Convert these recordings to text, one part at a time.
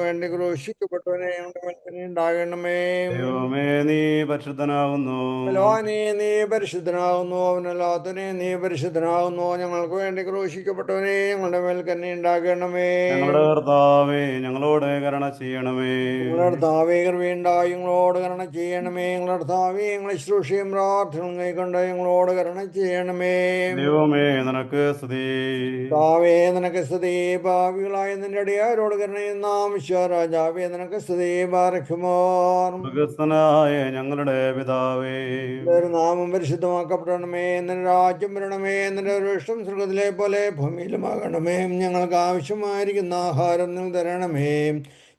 വേണ്ടി ക്രൂശിക്കപ്പെട്ടവനെ ഞങ്ങളുടെ മേൽ ഉണ്ടാകണമേ. ദൈവമേ നീ പരിശുദ്ധനാകുന്നു. ബലവാനേ നീ പരിശുദ്ധനാകുന്നു, അവനല്ലാത്തവനെ നീ പരിശുദ്ധനാകുന്നു. ഞങ്ങൾക്ക് വേണ്ടി ക്രൂശിക്കപ്പെട്ടവനെ ഞങ്ങളുടെ മേൽ തന്നെ ഉണ്ടാകണമേ. ഞങ്ങളുടെ കർത്താവേ ഞങ്ങളോട് കരുണ ചെയ്യണമേ. ഞങ്ങളുടെ കർത്താവേ കൃപയുണ്ടായി ഞങ്ങളോട് കരുണ ചെയ്യണമേ. ഞങ്ങളുടെ കർത്താവേ ഞങ്ങളെ ശുശ്രൂഷയും പ്രാർത്ഥനയും കൈക്കൊണ്ട് ഞങ്ങളോട് കരുണ ചെയ്യണമേ. ദൈവമേ നിനക്ക് സ്തുതി. കർത്താവേ നിനക്ക് സ്തുതി. പാപികളായ നിന്റെ അടിയാരോട് കരുണയും നാം രാജാവേ നിനക്ക് സ്തുതി. ബാറക്കുമോർ സ്വർഗ്ഗസ്ഥനായ ഞങ്ങളുടെ പിതാവേ, ഒരു നാമം പരിശുദ്ധമാക്കപ്പെടണമേ. നിന്റെ രാജ്യം വരണമേ. നിന്റെ ഒരു ഇഷ്ടം സ്വർഗത്തിലെ പോലെ ഭൂമിയിലുമാകണമേ. ഞങ്ങൾക്ക് ആവശ്യമായിരിക്കുന്ന ആഹാരം നിങ്ങൾ തരണമേ.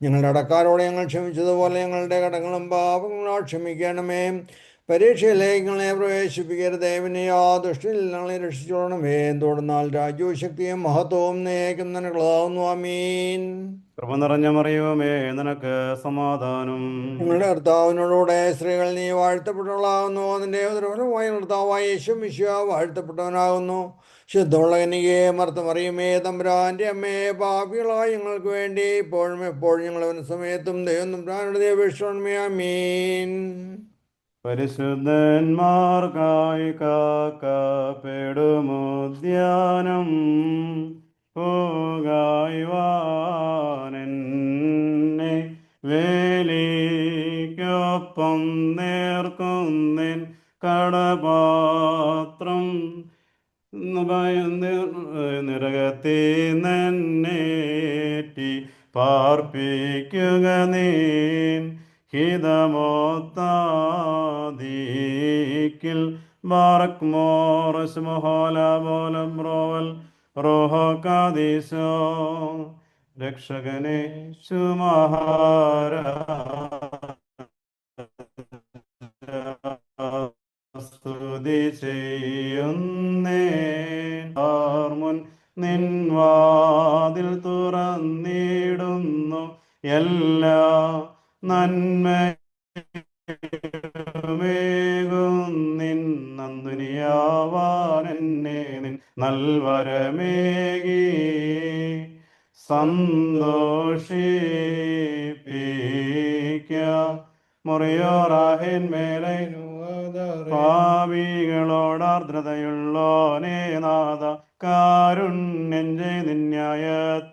ഞങ്ങളുടെ അടക്കാരോടെ ഞങ്ങൾ ക്ഷമിച്ചതുപോലെ ഞങ്ങളുടെ കടങ്ങളും പാപങ്ങളും ക്ഷമിക്കണമേ. പരീക്ഷയിലേക്ക് ഞങ്ങളെ പ്രവേശിപ്പിക്കരുതേ. പിന്നെ ആ ദുഷ്ടിൽ ഞങ്ങളെ രക്ഷിച്ചോണമേ. തുടർന്നാൽ രാജ്യവും ശക്തിയും മഹത്വവും നേക്കും നിനക്കുള്ളതാവുന്നു. ആമീൻ. കൃപ നിറഞ്ഞ മറിയുമേ നിനക്ക് സമാധാനം. നിങ്ങളുടെ കർത്താവിനോടുകൂടെ സ്ത്രീകൾ നീ വാഴ്ത്തപ്പെട്ടവളാകുന്നു. അതിൻ്റെ ഉദരഫലമായ കർത്താവായ യേശു മിശിഹ വാഴ്ത്തപ്പെട്ടവനാകുന്നു. ശുദ്ധമുള്ള കന്യകയെ മർത്തമറിയുമേ തമ്പുരാന്റെ അമ്മയെ, പാപികളായ ഞങ്ങൾക്ക് വേണ്ടി ഇപ്പോഴും എപ്പോഴും ഞങ്ങളവന് സമയത്തും ദൈവം തമ്പുരാനോട് അപേക്ഷിക്കണമേ. ആമീൻ. പരിശുദ്ധന്മാർക്കായി കാക്കപ്പെടുമുദ്യാനം പൂകായ്വാനെന്നെ വേലിക്കൊപ്പം നേർക്കുന്നിൻ കടപാത്രം നിരകത്തി നന്നേറ്റി പാർപ്പിക്കുക നീൻ ഹിതമോത്താദീക്കിൽ ബാറക് മോറസ് മൊഹോല ബോലം റോവൽ റോഹോ കാദീസോ രക്ഷകനെ സുമഹാര സ്തുതി ചെയ്യുന്നേ. ആർമുൻ നിൻവാതിൽ തുറന്നിടുന്നു എല്ലാ നന്മേകുന്നിൻ നന്ദുനിയാവാനെന്നെ നിൻ നൽവരമേകി സന്തോഷിപ്പിക്ക മുറിയോറാഹിൻ മേലെ പാപികളോട് ആർദ്രതയുള്ളോനേ നാഥ കാരുണ്യം ചെയ്ത് ന്യായ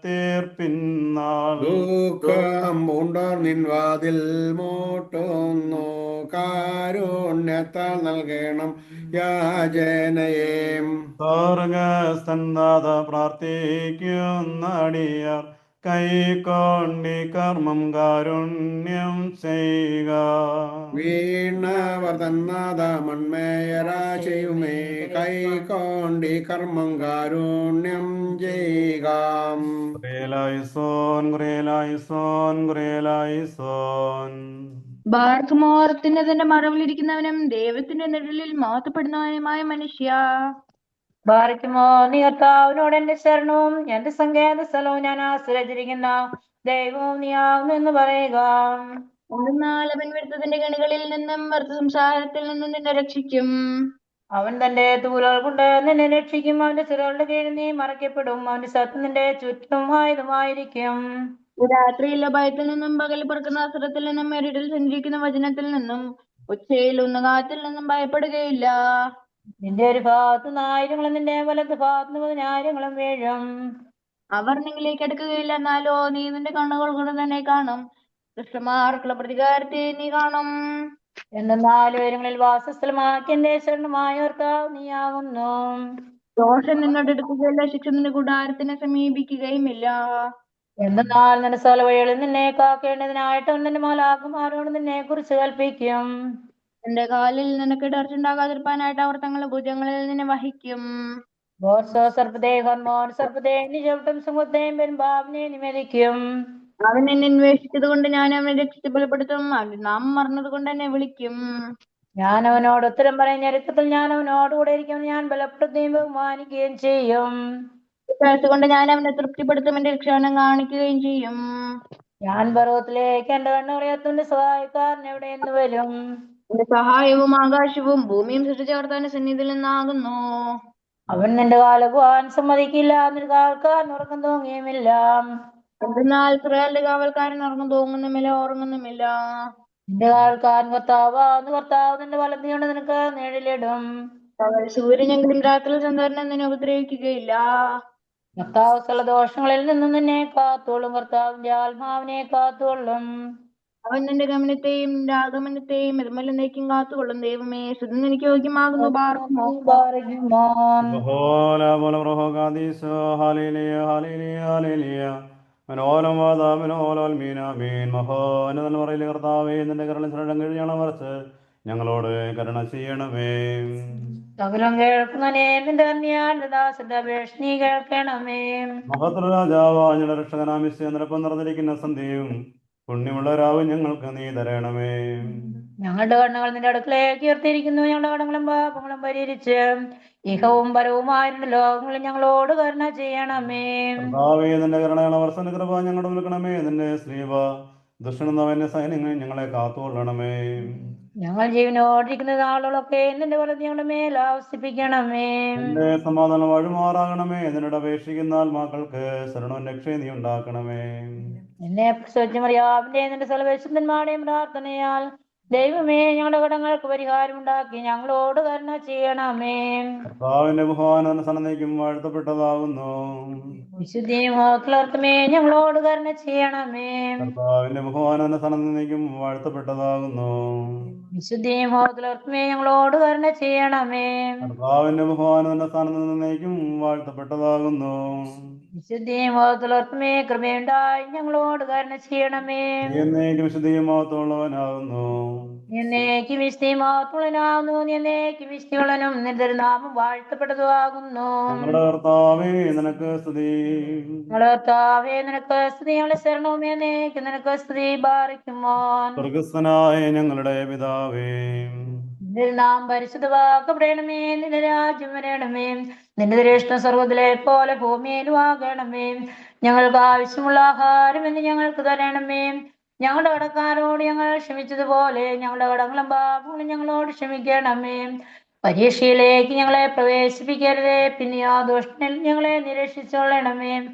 തീർപ്പിന്നാൾ ദുഃഖം പൂണ്ടോർ നിൻവാതിൽ മൂട്ടുന്നു. കാരുണ്യത്താൽ നൽകണം യാചനയേം. സ്വർഗസ്തന്താത പ്രാർത്ഥിക്കുന്നടിയാർ കൈക്കൊണ്ടി കർമ്മം കാരുണ്യം ചെയ്യുക. വീണവർ തന്നാഥ മൺമേയരാശയുമേ കൈക്കൊണ്ടി കർമ്മം കാരുണ്യം ചെയ്യുക. ഗ്രേലായിസോൻ ഗ്രേലായിസോൻ ഗ്രേലായിസോൻ. ബാർക്കുമോർ തന്റെ മറവിലിരിക്കുന്നവനും ദൈവത്തിന്റെ നിഴലിൽ മഹത്വപ്പെടുന്നവനുമായ മനുഷ്യ, ബാറിക്കുമോ നീ കർത്താവിനോട് എന്റെ ശരണവും എന്റെ സങ്കേത സ്ഥലവും ഞാൻ ആശ്രയിച്ചിരിക്കുന്ന ദൈവവും നീയാവുന്നു എന്ന് പറയുക. എന്നാൽ അവൻ വ്യർത്ഥത്തിന്റെ കണികളിൽ നിന്നും വ്യർത്ഥ സംസാരത്തിൽ നിന്നും നിന്നെ രക്ഷിക്കും. അവൻ തന്റെ തൂലുകൾ കൊണ്ട് നിന്നെ രക്ഷിക്കും. അവന്റെ ചിറകളുടെ കീഴിൽ നീ മറയ്ക്കപ്പെടും. അവന്റെ ശത്രു നിന്റെ ചുറ്റും ആയുധമായിരിക്കും. രാത്രിയിലെ ഭയത്തിൽ നിന്നും പകൽ പറക്കുന്ന അസ്ത്രത്തിൽ നിന്നും ഇരുട്ടിൽ സഞ്ചരിക്കുന്ന വചനത്തിൽ നിന്നും ഉച്ചയിൽ ഉന്നകാത്തിൽ നിന്നും ഭയപ്പെടുകയില്ല. നിന്റെ ഒരു ഭാഗത്ത് 1000 നിന്റെ വലത്ത് ഭാഗത്ത് 10,000 വീഴും. അവർ നിങ്ങളിലേക്ക് അടുക്കുകയില്ല. എന്നാലോ നീ നിന്റെ കണ്ണുകൾ കൊണ്ട് തന്നെ കാണും. ദുഷ്ടന്മാർക്കുള്ള പ്രതികാരത്തെ നീ കാണും. എന്നാൽ ഉയരങ്ങളിൽ വാസസ്ഥലമാക്കി എന്റെ ശരണമായവർക്ക് നീയാകുന്നു. ദോഷം നിന്നോട് എടുക്കുകയില്ല. ശിക്ഷ നിന്റെ കൂടാരത്തിനെ സമീപിക്കുകയുമില്ല. എന്നാൽ നിന്റെ സ്ഥല വഴികളിൽ നിന്നെ കാക്കേണ്ടതിനായിട്ട് നിന്റെ മാലാഖമാരോട് നിന്നെ കുറിച്ച് കൽപ്പിക്കും. എന്റെ കാലിൽ നിനക്ക് ഇടർച്ചുണ്ടാകാതിരിക്കാനായിട്ട് അവർ തങ്ങളുടെ ഭുജങ്ങളിൽ നിന്നെ വഹിക്കും. സർപ്പതേ ഹർമോൻ സർപ്പതേ നിജവട്ടം സുഖത്തെയും പെരുമ്പാവിനെ നിമേദിക്കും. അവൻ എന്നെ അന്വേഷിച്ചത് കൊണ്ട് ഞാൻ അവനെ രക്ഷിച്ച് ബലപ്പെടുത്തും. അവൻ നാം മറന്നത് കൊണ്ട് എന്നെ വിളിക്കും. ഞാൻ അവനോട് ഉത്തരം പറയും. ഞെരുക്കത്തിൽ ഞാൻ അവനോട് കൂടെ ഇരിക്കും. ഞാൻ ബലപ്പെടുത്തുകയും ബഹുമാനിക്കുകയും ചെയ്യും. കൊണ്ട് ഞാൻ അവനെ തൃപ്തിപ്പെടുത്തും. എന്റെ രക്ഷാനം കാണിക്കുകയും ചെയ്യും. ഞാൻ പർവ്വതത്തിലേക്ക് എന്റെ കണ്ണുറിയത്തിന്റെ സഹായക്കാരൻ എവിടെയെന്ന് വരും. എന്റെ സഹായവും ആകാശവും ഭൂമിയും സൃഷ്ടിച്ചവർത്താന്റെ സന്നിധിയിൽ നിന്നാകുന്നു. അവൻ നിന്റെ കാല് പോകാൻ സമ്മതിക്കില്ല. നിന്റെ കാൽക്കാരൻ ഉറക്കം തൂങ്ങിയുമില്ല. എന്തെന്നാൽ ഇസ്രായേലിന്റെ കാവൽക്കാരൻ ഉറങ്ങും തൂങ്ങുന്നുമില്ല ഉറങ്ങുന്നുമില്ല. നിന്റെ കാവൽക്കാരൻ കർത്താവാകുന്നു. കർത്താവ് നിന്റെ വലത്ത് കൊണ്ട് നിനക്ക് നിഴലിടും. പകൽ സൂര്യനെങ്കിലും രാത്രി ചന്ദ്രനെ നിന്നെ ഉപദ്രവിക്കുകയില്ല. കർത്താവ് സകല ദോഷങ്ങളിൽ നിന്നും നിന്നെ കാത്തോളും. കർത്താവിന്റെ ആത്മാവിനെ കാത്തോളും. അവൻ നിന്റെ ഗമനത്തെയും നിന്റെ ആഗമനത്തെയും നിർമ്മലതയ്ക്കും കാത്തുകൊള്ളും. ദൈവമേ, സ്തുതി നിനക്ക് യോഗ്യമാകുന്നു. പാർക്കുമോ. കർത്താവേ നിന്റെ കരുണ ശരണം കഴിയണം മറച്ച് ഞങ്ങളോട് കരുണ ചെയ്യണമേ. സകലം കേൾക്കുന്നവനെ നിന്റെ അന്യാന്റെ ദാസന്റെ അപേക്ഷ നീ കേൾക്കണമേ. മഹത്ര രാജാവ് ഞങ്ങളുടെ രക്ഷകനാമിശ്യ നിരപ്പം നിറഞ്ഞിരിക്കുന്ന സന്ധ്യയും പുണ്യമുള്ള രാവും ഞങ്ങൾക്ക് നീ തരണമേ. ഞങ്ങളുടെ കണ്ണുകൾ നിന്റെ അടുക്കളയിൽ ഉയർത്തിയിരിക്കുന്നു. ഞങ്ങളുടെ കടങ്ങളും പാപങ്ങളും പരിഹരിച്ച് ഇഹവും പരവുമായിരുന്ന ലോകങ്ങളിൽ ഞങ്ങളോട് കരുണ ചെയ്യണമേ. കർത്താവേ നിന്റെ കരുണയുള്ള വർഷന കൃപ ഞങ്ങളുടെ നിൽക്കണമേ. നിന്റെ സ്ലീവ ദുഷ്ടനവന്റെ സൈന്യങ്ങൾ ഞങ്ങളെ കാത്തുകൊള്ളണമേ. ഞങ്ങൾ ജീവനോടിരിക്കുന്ന നാളുകളൊക്കെ നിന്റെ വലത് ഞങ്ങളുടെ മേൽ ആവസിപ്പിക്കണമേ. നിന്റെ സമാധാനം വഴിമാറാകണമേ. നിന്നോട് അപേക്ഷിക്കുന്ന ആത്മാക്കൾക്ക് ശരണവും രക്ഷയും നീ ഉണ്ടാക്കണമേ. എന്നെ പ്രസവിച്ചമറിയാവിന്റെ നിന്റെ സർവ്വശുദ്ധന്മാരുടെയും പ്രാർത്ഥനയാൽ ദൈവമേ ഞങ്ങളുടെ കടങ്ങൾക്ക് പരിഹാരമുണ്ടാക്കി ഞങ്ങളോട് കരുണ ചെയ്യണമേ. കർത്താവിന്റെ ബഹുമാനം സന്നദ്ധയ്ക്കും വാഴ്ത്തപ്പെട്ടതാകുന്നു. വിശുദ്ധിയും ഹോക്കളർത്തുമേ ഞങ്ങളോട് കരുണ ചെയ്യണമേ. കർത്താവിന്റെ ബഹുമാനം സന്നദ്ധയ്ക്കും വാഴ്ത്തപ്പെട്ടതാകുന്നു. വിശുദ്ധിയും ഹോക്കളർത്തുമേ ഞങ്ങളോട് കരുണ ചെയ്യണമേ. കർത്താവിന്റെ ബഹുമാനം സന്നദ്ധയ്ക്കും വാഴ്ത്തപ്പെട്ടതാകുന്നു. വിശുദ്ധിയും ഹോക്കളർത്തുമേ കൃപയുണ്ടായി ഞങ്ങളോട് കരുണ ചെയ്യണമേ. എന്നേക്കും വിശുദ്ധിയും മഹത്വമുള്ളവനാകുന്നു. എന്നേക്ക് വിശുദ്ധിമാത്തുള്ളനാകുന്നു. എന്നേക്ക് വിശുദ്ധിയുള്ളനും നിന്റെ നാമം വാഴ്ത്തപ്പെട്ടതുമാകുന്നു. ഞങ്ങളുടെ കർത്താവേ നിനക്ക് സ്തുതി. ഞങ്ങളുടെ കർത്താവേ നിനക്ക് സ്തുതി. ഞങ്ങളുടെ ശരണവും എന്നേക്ക് നിനക്ക് സ്തുതി. ബാറിക്കുമോ. സ്വർഗസ്ഥനായ ഞങ്ങളുടെ പിതാവേ, നിന്റെ നാം പരിശുദ്ധമാക്കപ്പെടണമേ. നിന്റെ രാജ്യം വരണമേ. നിന്റെ ദൃഷ്ടം സ്വർഗ്ഗത്തിലെ പോലെ ഭൂമിയിലും ആകണമേ. ഞങ്ങൾക്ക് ആവശ്യമുള്ള ആഹാരം എന്ന് ഞങ്ങൾക്ക് തരണമേ. ഞങ്ങളുടെ കടക്കാരോട് ഞങ്ങൾ ക്ഷമിച്ചതുപോലെ ഞങ്ങളുടെ കടങ്ങളും പാപങ്ങളും ഞങ്ങളോട് ക്ഷമിക്കണമേ. പരീക്ഷയിലേക്ക് ഞങ്ങളെ പ്രവേശിപ്പിക്കരുതേ, പിന്നെയോ ദുഷ്ടനിൽ ഞങ്ങളെ നിരക്ഷിച്ചോളണമേ.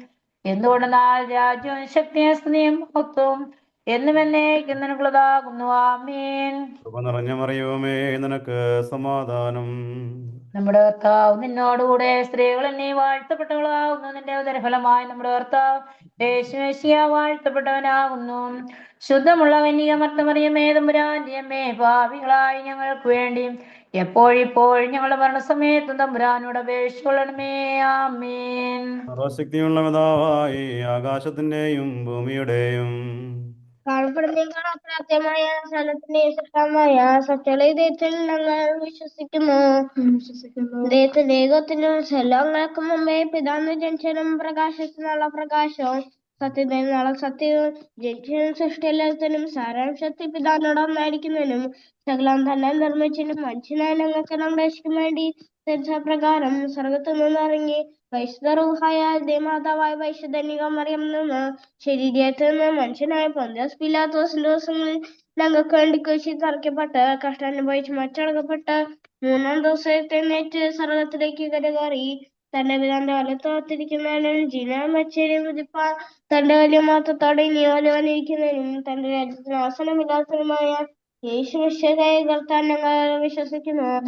എന്തുകൊണ്ടെന്നാൽ രാജ്യവും ശക്തിയും സ്തുതിയും മഹത്വവും എന്നും എന്നേക്കും നിനക്കുള്ളതാകുന്നു. ആമേൻ. കൃപ നിറഞ്ഞ മറിയുമേ നിനക്ക് സമാധാനം. നമ്മുടെ കർത്താവ് നിന്നോടുകൂടെ സ്ത്രീകൾ നീ വാഴ്ത്തപ്പെട്ടവളാകുന്നു. നിന്റെ ഉദരഫലമായി നമ്മുടെ കർത്താവ് യേശുമേശിയ വാഴ്ത്തപ്പെട്ടവനാകുന്നു. ശുദ്ധമുള്ള കന്യകമർത്തമറിയമേ തമ്പുരാന്റെ അമ്മേ, പാപികളായി ഞങ്ങൾക്ക് വേണ്ടി എപ്പോഴിപ്പോഴും ഞങ്ങളുടെ മരണസമയത്തും തമ്പുരാനോട് അപേക്ഷിച്ചുകൊള്ളണമേ. ആമേൻ. സർവശക്തിയുള്ള പിതാവായി ആകാശത്തിന്റെയും ഭൂമിയുടെയും കാണപ്പെടുന്നതും കാണാത്ത സ്ഥലത്തിന്റെയും സൃഷ്ടമായ സത്യത്തിൽ ഞങ്ങൾ വിശ്വസിക്കുന്നു. ദൈവത്തിന്റെ ഏകത്തിനും സ്ഥലങ്ങൾക്ക് മുമ്പേ പിതാന്ന് ജനിച്ചതും പ്രകാശത്തിനുള്ള പ്രകാശവും സത്യത്തിനുള്ള സത്യവും ജനിച്ചതും സൃഷ്ടിയെല്ലാത്തിനും സാരാംശത്തിൽ പിതാനോടൊന്നായിരിക്കുന്നതിനും സകലം തന്നെ നിർമ്മിച്ചതിനും മനുഷ്യനായ ഞങ്ങൾക്ക് രക്ഷയ്ക്കും വേണ്ടി പ്രകാരം സ്വർഗത്തിൽ നിന്നിറങ്ങി വൈശുദ്ധ ദേവമാതാവായ വൈശുദ്ധനിക മറിയം നിന്ന് ശരീരത്തിൽ നിന്ന് മനുഷ്യനായ പൊന്തിയോസ് പീലാത്തോസിന്റെ ദിവസങ്ങളിൽ ഞങ്ങൾക്ക് വേണ്ടി കുരിശിൽ തറയ്ക്കപ്പെട്ട് കഷ്ടാനുഭവിച്ച് മറ്റടക്കപ്പെട്ട് മൂന്നാം ദിവസത്തെ എഴുന്നേറ്റ് സ്വർഗത്തിലേക്ക് കരകയറി തന്റെ പിതാന്റെ വലത്തോത്തിരിക്കുന്നതിനും ജീവനും മച്ചേരിയും കുതിപ്പാൻ തന്റെ വലിയ മാത്രത്തോടെ നിയോലവനിരിക്കുന്നതിനും തന്റെ രാജ്യത്തിന് അവസരമില്ലാത്തതുമായ യേശു മിശിഹായെ കർത്താൻ ഞങ്ങൾ വിശ്വസിക്കുന്നു.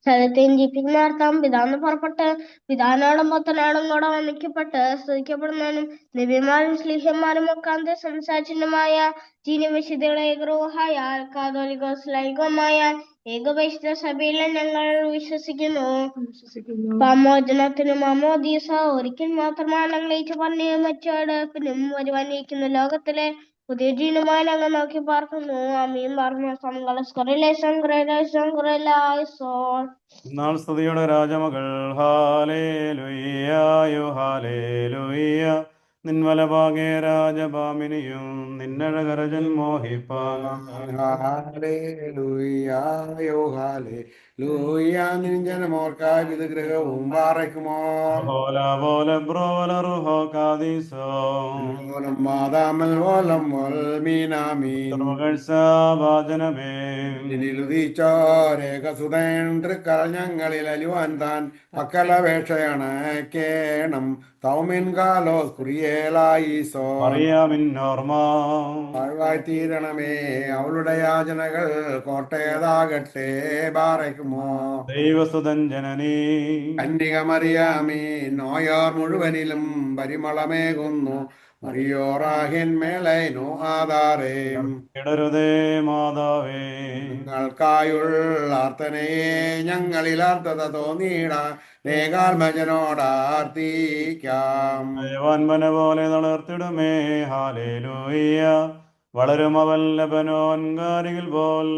സത്യത്തെയും ജീവിപ്പിക്കുന്നവർത്താം പിതാന്ന് പുറപ്പെട്ട് പിതാനോടും പുത്രനോടും കൂടെ വന്ദിക്കപ്പെട്ട് സ്തുതിക്കപ്പെടുന്നതിനും നബിമാരും ശ്ലീഹന്മാരും ഒക്കെ സംസാരിച്ചതുമായ ജീവവിശുദ്ധിയുടെ ഏകരൂഹായ കാതോലികോസ്ലൈകമായ ഏകപരിശുദ്ധ സഭയിൽ ഞങ്ങൾ വിശ്വസിക്കുന്നു. പാമോചനത്തിനും അമോദീസ ഒരിക്കൽ മാത്രമാണ് ഞങ്ങൾ ഏച്ചു പറഞ്ഞ് മറ്റോടൊപ്പിനും വരുവാനിരിക്കുന്ന ലോകത്തിലെ പുതിയ ജീവനുമായി ഞങ്ങൾ നോക്കി പാർക്കുന്നു. അമീൻ പറഞ്ഞു നാൾ സ്തുതിയുടെ രാജമകൾ ഹാലേലുയ്യായോ ഹാലേലുയ്യ നിൻവലഭാഗേ രാജഭാമിനിയും നിന്നഴകരജൻ മോഹിപ്പാൻ ജനമോർക്കായി വിഗ്രഹവും പാറയ്ക്കുമോ മാതാമൽ ഓലം തൃക്കരഞ്ഞങ്ങളിൽ അലിവാൻ താൻ പക്കലപേക്ഷയാണ് കേണം തൗമിൻ കാലോസ് കുറിയേലായിസോ അറിയാമിന്നോർമ്മ താഴ്വായി തീരണമേ അവളുടെ യാചനകൾ കോട്ടയതാകട്ടെ ബാറയ്ക്കുമോ ദൈവസുതൻ ജനനീ കന്യകമറിയാമേ നോയാർ മുഴുവനിലും പരിമളമേകുന്നു മറിയോറാഹിന്മേലൈനു ആധാരേം ഇടരുതേ മാതാവേ നിങ്ങൾക്കായുള്ള അർത്ഥനയെ ഞങ്ങളിൽ അർത്ഥത തോന്നിയിട നേകാൽമജനോടാർത്തിക്കാം വൻപന പോലെ തളർത്തിടുമേ ഹാലേലൂയ്യ വളരും അവൻ ലബനോൻ കാരികിൽ പോൽ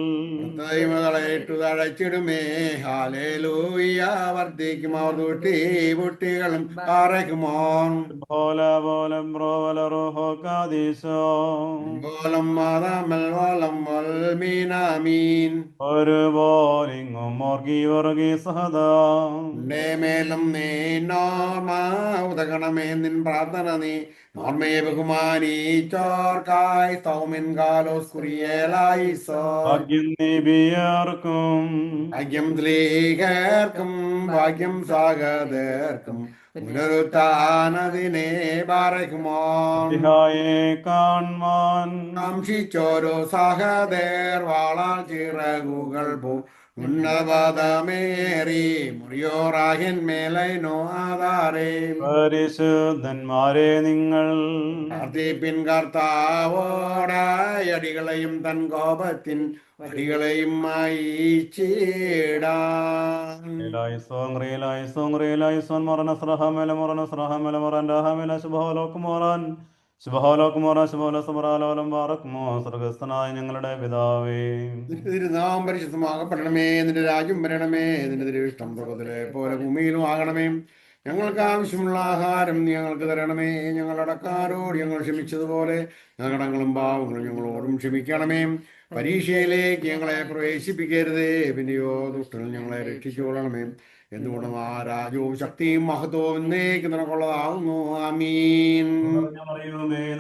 ദൈവങ്ങളേറ്റു തഴച്ചിടുമേ ഹാലേലൂയ വർദ്ധിക്കും അവർ കുട്ടികളും പാറയ്ക്കുമോ പോല പോലെ ബ്രോവലറുഹോ കാദീസോ ഓലം മാതാമൽ ഓലം മീനാമീൻ ഒരു പോലിങ്ങും ഓർഗി സഹദാ മേലും നീ നോർമ ഉതകണമേ നിൻ പ്രാർത്ഥന നീ നോർമയെ ബഹുമാനിച്ചോർക്കായി സൗമിൻ കാലോസ് കുറിയേലായിസോ ഭാഗ്യം നീബിയാർക്കും ഭാഗ്യം സ്ത്രീകർക്കും ഭാഗ്യം സ്വാഗതർക്കും പുനരുത്താനതിനെ പാറയ്ക്കുമോ ഇഹായെ കാൺമാൻ കാംക്ഷിച്ചോരോ സഹദേർ വാളാൽ ചിറകുകൾ പോ ഉന്നതപദമേറി മുറിയോറാഹിന്മേലൈനോ ആധാരേ പരിശുദ്ധന്മാരെ നിങ്ങൾ പ്രാർത്ഥിപ്പിൻ കർത്താവോടായടികളെയും തൻ കോപത്തിൻ വടികളെയും മായിച്ചിടാൻ സ്വർഗസ്ഥനായ ഞങ്ങളുടെ പിതാവേ നിന്റെ തിരുനാമം പരിശുദ്ധമാകപ്പെടണമേ, നിന്റെ രാജ്യം വരണമേ, നിന്റെ തിരുവിഷ്ടം സ്വർഗ്ഗത്തിലെ പോലെ ഭൂമിയിലും ആകണമേ. ഞങ്ങൾക്ക് ആവശ്യമുള്ള ആഹാരം നീ ഞങ്ങൾക്ക് തരണമേ. ഞങ്ങളുടെ കടക്കാരോട് ഞങ്ങൾ ക്ഷമിച്ചതുപോലെ ഞങ്ങളുടെ കടങ്ങളും പാവങ്ങളും ഞങ്ങളോടും ക്ഷമിക്കണമേ. പരീക്ഷയിലേക്ക് ഞങ്ങളെ പ്രവേശിപ്പിക്കരുതേ, പിന്നെയോ ദുഷ്ടനിൽ ഞങ്ങളെ രക്ഷിച്ചുകൊള്ളണമേ. എന്തുകൊണ്ടും ആ രാജ്യവും ശക്തിയും മഹത്വവും എന്നേക്ക് നിനക്കുള്ളതാകുന്നു. ആമീൻ.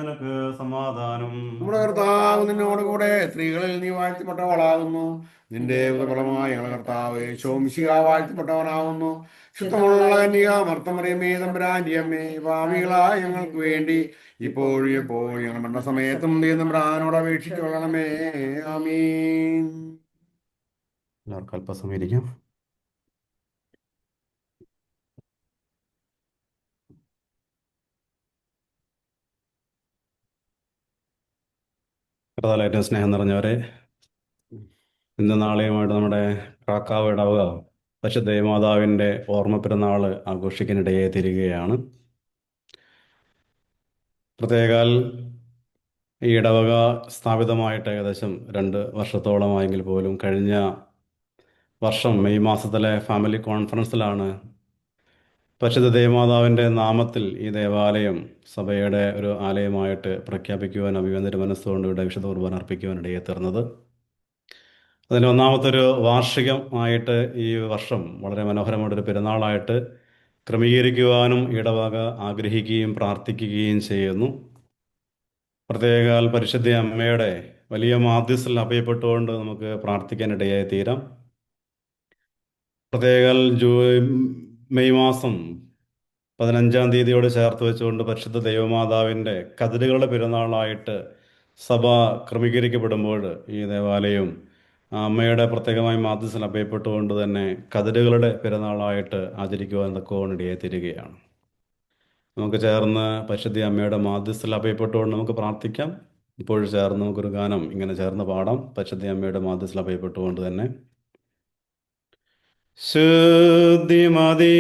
നിനക്ക് സമാധാനം. നമ്മുടെ കർത്താവ് നിന്നോട് കൂടെ സ്ത്രീകളിൽ നീ വാഴ്ത്തപ്പെട്ടവളാകുന്നു. നിന്റെ ഫലമായി ഞങ്ങളുടെ കർത്താവ് ശോംശിക വാഴ്ത്തപ്പെട്ടവനാകുന്നു. ശുദ്ധമുള്ള കന്യക മർത്തമറിയമേ തമ്പുരാന്റെ അമ്മേ, പാപികളായ ഞങ്ങൾക്ക് വേണ്ടി ഇപ്പോഴും എപ്പോഴും ഞങ്ങൾ മരണ സമയത്തും തമ്പുരാനോട് അപേക്ഷിച്ചു കൊള്ളണമേ. ആമീൻ. എല്ലാവർക്കും അല്പസമയം ഇരിക്കാം. ഏറ്റവും സ്നേഹം നിറഞ്ഞവരെ, ഇന്ന് നാളെയുമായിട്ട് നമ്മുടെ കാക്കാവ് ഇടവക പക്ഷെ ദേവമാതാവിൻ്റെ ഓർമ്മ പെരുന്നാൾ ആഘോഷിക്കാനിടയെ തിരികെയാണ്. പ്രത്യേകാൽ ഈ ഇടവക സ്ഥാപിതമായിട്ട് ഏകദേശം 2 വർഷത്തോളമായെങ്കിൽ പോലും കഴിഞ്ഞ വർഷം മെയ് മാസത്തിലെ ഫാമിലി കോൺഫറൻസിലാണ് പരിശുദ്ധ ദേവമാതാവിൻ്റെ നാമത്തിൽ ഈ ദേവാലയം സഭയുടെ ഒരു ആലയമായിട്ട് പ്രഖ്യാപിക്കുവാൻ അഭിനന്ദന മനസ്സുകൊണ്ട് ഇവിടെ വിശുദ്ധ കുർബാന അർപ്പിക്കുവാൻ ഇടയെത്തീർന്നത്. അതിന് ഒന്നാമത്തൊരു വാർഷികമായിട്ട് ഈ വർഷം വളരെ മനോഹരമായിട്ടൊരു പെരുന്നാളായിട്ട് ക്രമീകരിക്കുവാനും ഇടവക ആഗ്രഹിക്കുകയും പ്രാർത്ഥിക്കുകയും ചെയ്യുന്നു. പ്രത്യേകാൽ പരിശുദ്ധ അമ്മയുടെ വലിയ മാധ്യസ്ഥൽ അഭയപ്പെട്ടുകൊണ്ട് നമുക്ക് പ്രാർത്ഥിക്കാനിടയായി തീരാം. പ്രത്യേകാൽ മെയ് മാസം 15-ാം തീയതിയോട് ചേർത്ത് വെച്ചുകൊണ്ട് പരിശുദ്ധ ദൈവമാതാവിൻ്റെ കതിരുകളുടെ പെരുന്നാളായിട്ട് സഭ ക്രമീകരിക്കപ്പെടുമ്പോൾ ഈ ദേവാലയം അമ്മയുടെ പ്രത്യേകമായി മാധ്യസ്ഥൽ അഭയപ്പെട്ടുകൊണ്ട് തന്നെ കതിരുകളുടെ പെരുന്നാളായിട്ട് ആചരിക്കുവാൻ തക്കവണ്ണിടയായി തീരുകയാണ്. നമുക്ക് ചേർന്ന് പരിശുദ്ധ അമ്മയുടെ മാധ്യസ്ഥൽ അഭയപ്പെട്ടുകൊണ്ട് നമുക്ക് പ്രാർത്ഥിക്കാം. ഇപ്പോൾ ചേർന്ന് നമുക്കൊരു ഗാനം ഇങ്ങനെ ചേർന്ന് പാടാം. പരിശുദ്ധ അമ്മയുടെ മാധ്യസ്ഥൽ അഭയപ്പെട്ടുകൊണ്ട് തന്നെ. ശുദ്ധിമതിയേ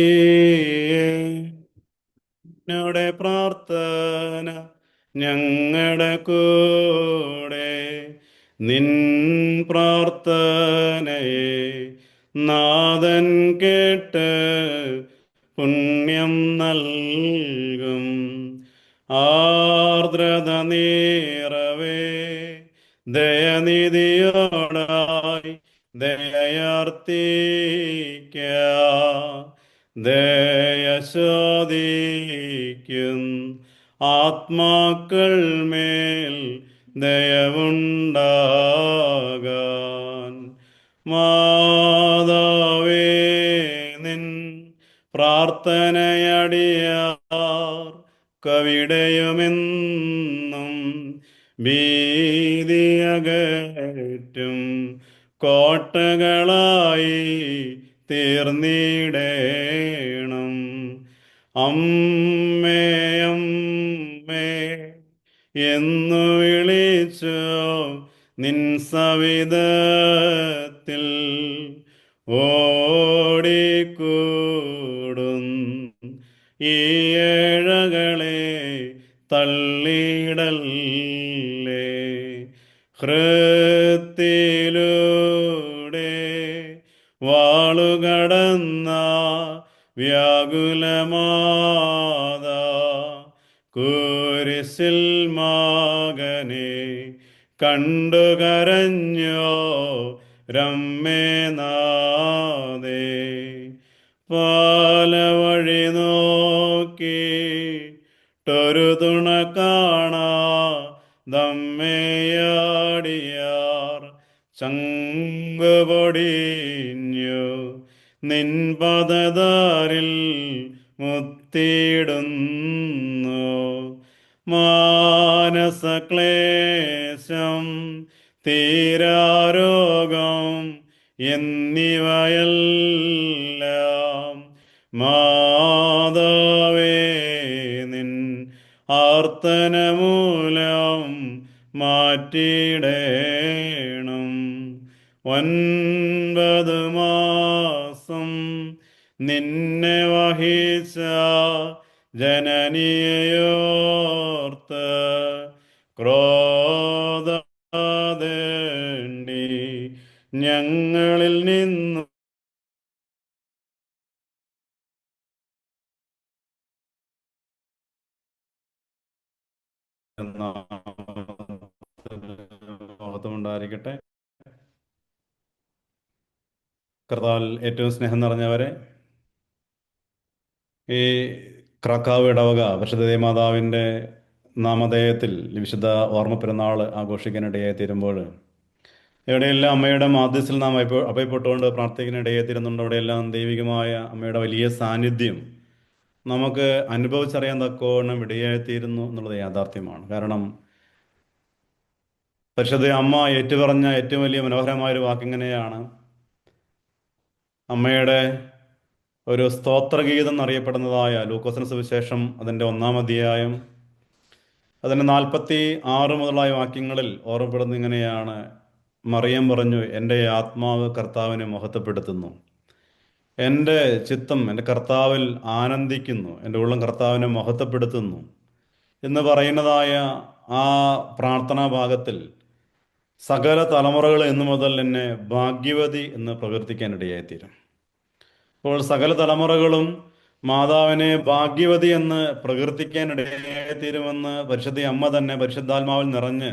ഞങ്ങളുടെ പ്രാർത്ഥന ഞങ്ങളുടെ കൂടെ നിൻ പ്രാർത്ഥനയെ നാഥൻ കേട്ട് പുണ്യം നൽകും. ആർദ്രത നീറവേ ദയനിധിയോടായി ദയയാർത്തിക്ക ദയശോധിക്കും ആത്മാക്കൾ മേൽ ദയവുണ്ടാകാൻ. മാതാവേ നിൻ പ്രാർത്ഥനയടിയ കവിടയുമെന്നും ഭീതിയകറ്റും കോട്ടകളായി തീർന്നിടേണം. അമ്മേ അമ്മേ എന്നു വിളിച്ചു നിൻ സവിധത്തിൽ ഓടിക്കൂടും ഈ ഏഴകളെ തള്ളിയിടല്ലേ. ഹൃത്തിലൂടെ വാളുകടന്ന വ്യാകുലമാതാ കുരിശിൽ മകനെ കണ്ടു കരഞ്ഞോ രമ്മേ നാദേ. പല വഴി നോക്കിയിട്ടൊരു തുണ കാണാ ദമ്മയാടിയാർ ചങ്കുപൊടിഞ്ഞു നിൻ പദതാരിൽ മുത്തിയിടുന്നു. മാനസക്ലേശം തീരാരോഗം എന്നിവയെല്ലാം മാതാവേ നിൻ ആർത്തനമൂലം മാറ്റിയിടേണം. 9 മാസം നിന്നെ വഹിച്ച ജനനിയോർത്ത് ക്രോധേണ്ടി ഞങ്ങളിൽ നിന്നു മഹത്വമുണ്ടായിരിക്കട്ടെ. കർത്താവിൽ ഏറ്റവും സ്നേഹം നിറഞ്ഞവരെ, ഈ ക്രാക്കാവ് ഇടവക പരിശുദ്ധ ദേവമാതാവിൻ്റെ നാമധേയത്തിൽ വിശുദ്ധ ഓർമ്മ പെരുന്നാൾ ആഘോഷിക്കാനിടയായി തീരുമ്പോൾ എവിടെയെല്ലാം അമ്മയുടെ മാധ്യസ്ഥിൽ നാം അഭയപ്പെട്ടുകൊണ്ട് പ്രാർത്ഥിക്കാനിടയായി തീരുന്നുണ്ട്, അവിടെയെല്ലാം ദൈവികമായ അമ്മയുടെ വലിയ സാന്നിധ്യം നമുക്ക് അനുഭവിച്ചറിയാൻ തക്കവണ്ണം ഇടയായിത്തീരുന്നു എന്നുള്ളത് യാഥാർത്ഥ്യമാണ്. കാരണം പരിശുദ്ധ അമ്മ ഏറ്റുപറഞ്ഞ ഏറ്റവും വലിയ മനോഹരമായൊരു വാക്കിങ്ങനെയാണ്, അമ്മയുടെ ഒരു സ്തോത്രഗീതം എന്നറിയപ്പെടുന്നതായ ലൂക്കോസിന് സുവിശേഷം അതിൻ്റെ 1-ാം അധ്യായം അതിൻ്റെ 46 മുതലായ വാക്യങ്ങളിൽ ഓർമ്മപ്പെടുന്ന ഇങ്ങനെയാണ്, മറിയം പറഞ്ഞു, എൻ്റെ ആത്മാവ് കർത്താവിനെ മഹത്വപ്പെടുത്തുന്നു, എൻ്റെ ചിത്തം എൻ്റെ കർത്താവിൽ ആനന്ദിക്കുന്നു, എൻ്റെ ഉള്ളം കർത്താവിനെ മഹത്വപ്പെടുത്തുന്നു എന്ന് പറയുന്നതായ ആ പ്രാർത്ഥനാ ഭാഗത്തിൽ സകല തലമുറകൾ എന്നു മുതൽ എന്നെ ഭാഗ്യവതി എന്ന് പ്രകീർത്തിക്കാനിടയായിത്തീരും. അപ്പോൾ സകല തലമുറകളും മാതാവിനെ ഭാഗ്യവതി എന്ന് പ്രകീർത്തിക്കാനിടയായിത്തീരുമെന്ന് പരിശുദ്ധ അമ്മ തന്നെ പരിശുദ്ധാത്മാവിൽ നിറഞ്ഞ്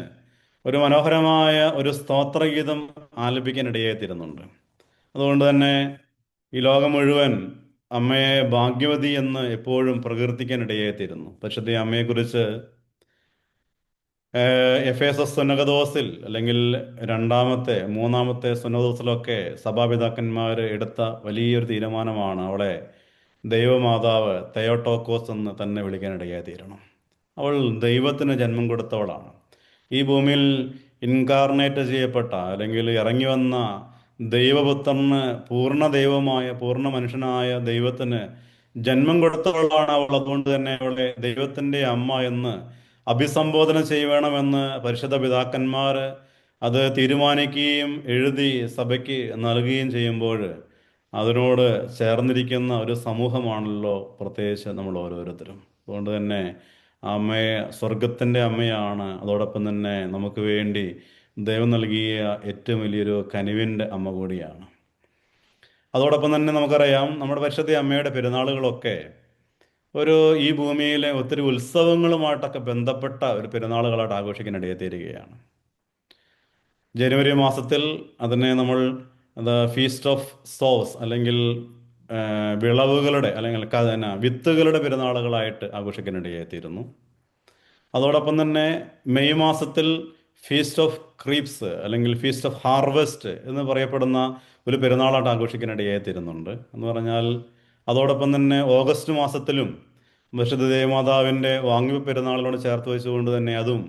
ഒരു മനോഹരമായ ഒരു സ്തോത്രഗീതം ആലപിക്കാനിടയായിത്തീരുന്നുണ്ട്. അതുകൊണ്ട് തന്നെ ഈ ലോകം മുഴുവൻ അമ്മയെ ഭാഗ്യവതി എന്ന് എപ്പോഴും പ്രകീർത്തിക്കാനിടയായിത്തീരുന്നു. പരിശുദ്ധ അമ്മയെക്കുറിച്ച് എഫേസസ് സുന്നകദോസിൽ അല്ലെങ്കിൽ 2-ാമത്തെ 3-ാമത്തെ സുന്നകദോസിലൊക്കെ സഭാപിതാക്കന്മാർ എടുത്ത വലിയൊരു തീരുമാനമാണ് അവളെ ദൈവമാതാവ് തെയോട്ടോക്കോസ് എന്ന് തന്നെ വിളിക്കാനിടയായിത്തീരണം. അവൾ ദൈവത്തിന് ജന്മം കൊടുത്തവളാണ്. ഈ ഭൂമിയിൽ ഇൻകാർണേറ്റ് ചെയ്യപ്പെട്ട അല്ലെങ്കിൽ ഇറങ്ങി വന്ന ദൈവപുത്രന് പൂർണ്ണ ദൈവമായ പൂർണ്ണ മനുഷ്യനായ ദൈവത്തിന് ജന്മം കൊടുത്തവളാണ് അവൾ. അതുകൊണ്ട് തന്നെ അവളെ ദൈവത്തിൻ്റെ അമ്മ എന്ന് അഭിസംബോധന ചെയ്യണമെന്ന് പരിശുദ്ധ പിതാക്കന്മാർ അത് തീരുമാനിക്കുകയും എഴുതി സഭയ്ക്ക് നൽകുകയും ചെയ്യുമ്പോൾ അതിനോട് ചേർന്നിരിക്കുന്ന ഒരു സമൂഹമാണല്ലോ പ്രത്യേകിച്ച് നമ്മൾ ഓരോരുത്തരും. അതുകൊണ്ട് തന്നെ അമ്മയെ സ്വർഗത്തിൻ്റെ അമ്മയാണ്, അതോടൊപ്പം തന്നെ നമുക്ക് വേണ്ടി ദൈവം നൽകിയ ഏറ്റവും വലിയൊരു കനിവിൻ്റെ അമ്മ കൂടിയാണ്. അതോടൊപ്പം തന്നെ നമുക്കറിയാം, നമ്മുടെ പരിശുദ്ധ അമ്മയുടെ പെരുന്നാളുകളൊക്കെ ഈ ഭൂമിയിലെ ഒത്തിരി ഉത്സവങ്ങളുമായിട്ടൊക്കെ ബന്ധപ്പെട്ട ഒരു പെരുന്നാളുകളായിട്ട് ആഘോഷിക്കാനിടയെത്തിയിരിക്കുകയാണ്. ജനുവരി മാസത്തിൽ അതിനെ നമ്മൾ ഫീസ്റ്റ് ഓഫ് സോസ് അല്ലെങ്കിൽ വിളവുകളുടെ അല്ലെങ്കിൽ വിത്തുകളുടെ പെരുന്നാളുകളായിട്ട് ആഘോഷിക്കാനിടയെത്തിയിരുന്നു. അതോടൊപ്പം തന്നെ മെയ് മാസത്തിൽ ഫീസ്റ്റ് ഓഫ് ക്രീപ്സ് അല്ലെങ്കിൽ ഫീസ്റ്റ് ഓഫ് ഹാർവെസ്റ്റ് എന്ന് പറയപ്പെടുന്ന ഒരു പെരുന്നാളായിട്ട് ആഘോഷിക്കാനിടയായിത്തീരുന്നുണ്ട് എന്ന് പറഞ്ഞാൽ. അതോടൊപ്പം തന്നെ ഓഗസ്റ്റ് മാസത്തിലും പരിശുദ്ധ ദേവമാതാവിൻ്റെ വാങ്ങുവെപ്പ് പെരുന്നാളിനോട് ചേർത്ത് വെച്ചുകൊണ്ട് തന്നെ അതും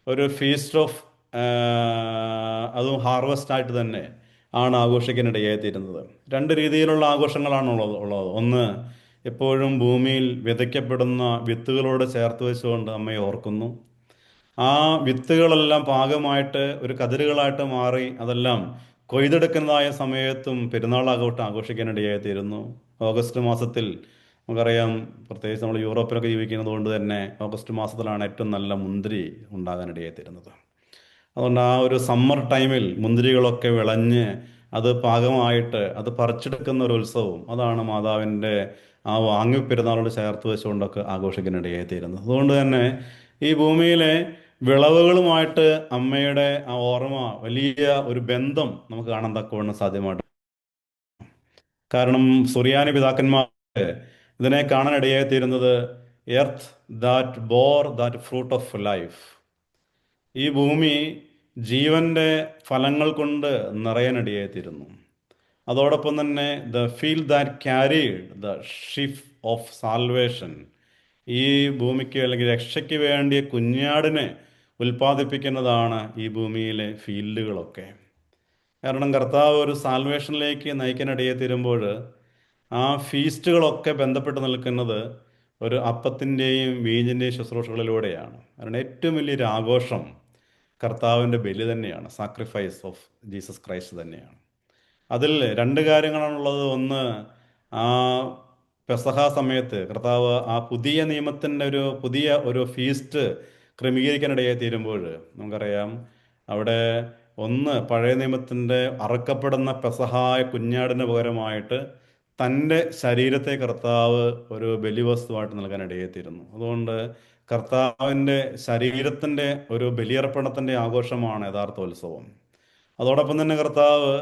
ഒരു ഫീസ്റ്റ് ഓഫ് അതും ഹാർവസ്റ്റ് ആയിട്ട് തന്നെ ആണ് ആഘോഷിക്കാനിടയായിത്തീരുന്നത്. രണ്ട് രീതിയിലുള്ള ആഘോഷങ്ങളാണ് ഉള്ളത്. ഒന്ന്, എപ്പോഴും ഭൂമിയിൽ വിതയ്ക്കപ്പെടുന്ന വിത്തുകളോട് ചേർത്ത് വെച്ചുകൊണ്ട് അമ്മയെ ഓർക്കുന്നു. ആ വിത്തുകളെല്ലാം പാകമായിട്ട് ഒരു കതിരുകളായിട്ട് മാറി അതെല്ലാം കൊയ്തെടുക്കുന്നതായ സമയത്തും പെരുന്നാളാഘോഷം ആഘോഷിക്കാനിടയായിത്തീരുന്നു. ഓഗസ്റ്റ് മാസത്തിൽ നമുക്കറിയാം, പ്രത്യേകിച്ച് നമ്മൾ യൂറോപ്പിലൊക്കെ ജീവിക്കുന്നത് കൊണ്ട് തന്നെ ഓഗസ്റ്റ് മാസത്തിലാണ് ഏറ്റവും നല്ല മുന്തിരി ഉണ്ടാകാനിടയായിത്തീരുന്നത്. അതുകൊണ്ട് ആ ഒരു സമ്മർ ടൈമിൽ മുന്തിരികളൊക്കെ വിളഞ്ഞ് അത് പാകമായിട്ട് അത് പറിച്ചെടുക്കുന്ന ഒരു ഉത്സവവും അതാണ് മാതാവിൻ്റെ ആ വാങ്ങി പെരുന്നാളോട് ചേർത്ത് വെച്ചുകൊണ്ടൊക്കെ ആഘോഷിക്കാനിടയായിത്തീരുന്നത്. അതുകൊണ്ട് തന്നെ ഈ ഭൂമിയിലെ വിളവുകളുമായിട്ട് അമ്മയുടെ ആ ഓർമ്മ, വലിയ ഒരു ബന്ധം നമുക്ക് കാണാൻ തക്കവണ്ണം സാധ്യമായിട്ട്. കാരണം സുറിയാനി പിതാക്കന്മാർ ഇതിനെ കാണാനിടയായിത്തീരുന്നത് earth that bore that fruit of life. ഈ ഭൂമി ജീവന്റെ ഫലങ്ങൾ കൊണ്ട് നിറയാനിടയായിത്തീരുന്നു. അതോടൊപ്പം തന്നെ the field that carried the ship of salvation, ഈ ഭൂമിക്ക് അല്ലെങ്കിൽ രക്ഷയ്ക്ക് വേണ്ടിയ കുഞ്ഞാടിനെ ഉൽപ്പാദിപ്പിക്കുന്നതാണ് ഈ ഭൂമിയിലെ ഫീൽഡുകളൊക്കെ. കാരണം കർത്താവ് ഒരു സാൽവേഷനിലേക്ക് നയിക്കാനിടയായിത്തീരുമ്പോൾ ആ ഫീസ്റ്റുകളൊക്കെ ബന്ധപ്പെട്ട് നിൽക്കുന്നത് ഒരു അപ്പത്തിൻ്റെയും വീഞ്ഞിൻ്റെയും ശുശ്രൂഷകളിലൂടെയാണ്. കാരണം ഏറ്റവും വലിയൊരു ആഘോഷം കർത്താവിൻ്റെ ബലി തന്നെയാണ്, സാക്രിഫൈസ് ഓഫ് ജീസസ് ക്രൈസ്റ്റ് തന്നെയാണ്. അതിൽ രണ്ട് കാര്യങ്ങളാണുള്ളത്. ഒന്ന്, ആ പെസഹ സമയത്ത് കർത്താവ് ആ പുതിയ നിയമത്തിൻ്റെ പുതിയ ഒരു ഫീസ്റ്റ് ക്രമീകരിക്കാനിടയായി തീരുമ്പോൾ നമുക്കറിയാം, അവിടെ ഒന്ന്, പഴയ നിയമത്തിൻ്റെ അറക്കപ്പെടുന്ന പെസഹായ കുഞ്ഞാടിന് പകരമായിട്ട് തൻ്റെ ശരീരത്തെ കർത്താവ് ഒരു ബലിവസ്തുവായിട്ട് നൽകാനിടയായിത്തീരുന്നു. അതുകൊണ്ട് കർത്താവിൻ്റെ ശരീരത്തിൻ്റെ ഒരു ബലിയർപ്പണത്തിൻ്റെ ആഘോഷമാണ് യഥാർത്ഥ ഉത്സവം. അതോടൊപ്പം തന്നെ കർത്താവ്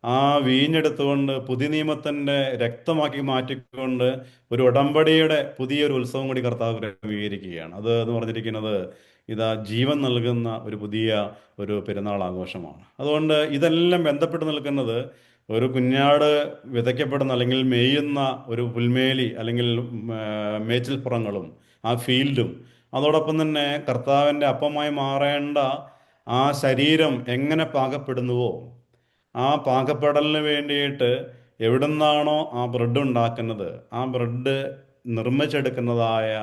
ആ വീഞ്ഞെടുത്തുകൊണ്ട് പുതിയ നിയമത്തിൻ്റെ രക്തമാക്കി മാറ്റിക്കൊണ്ട് ഒരു ഉടമ്പടിയുടെ പുതിയൊരു ഉത്സവം കൂടി കർത്താവ് ക്രമീകരിക്കുകയാണ്. അത് എന്ന് പറഞ്ഞിരിക്കുന്നത് ഇതാ ജീവൻ നൽകുന്ന ഒരു പുതിയ ഒരു പെരുന്നാൾ ആഘോഷമാണ്. അതുകൊണ്ട് ഇതെല്ലാം ബന്ധപ്പെട്ട് നിൽക്കുന്നത് ഒരു കുഞ്ഞാട് വിതയ്ക്കപ്പെടുന്ന അല്ലെങ്കിൽ മേയുന്ന ഒരു പുൽമേലി അല്ലെങ്കിൽ മേച്ചിൽപ്പുറങ്ങളും ആ ഫീൽഡും, അതോടൊപ്പം തന്നെ കർത്താവിൻ്റെ അപ്പമായി മാറേണ്ട ആ ശരീരം എങ്ങനെ പാകപ്പെടുന്നുവോ ആ പാകപ്പെടലിന് വേണ്ടിയിട്ട് എവിടുന്നാണോ ആ ബ്രെഡ് ഉണ്ടാക്കുന്നത് ആ ബ്രെഡ് നിർമ്മിച്ചെടുക്കുന്നതായ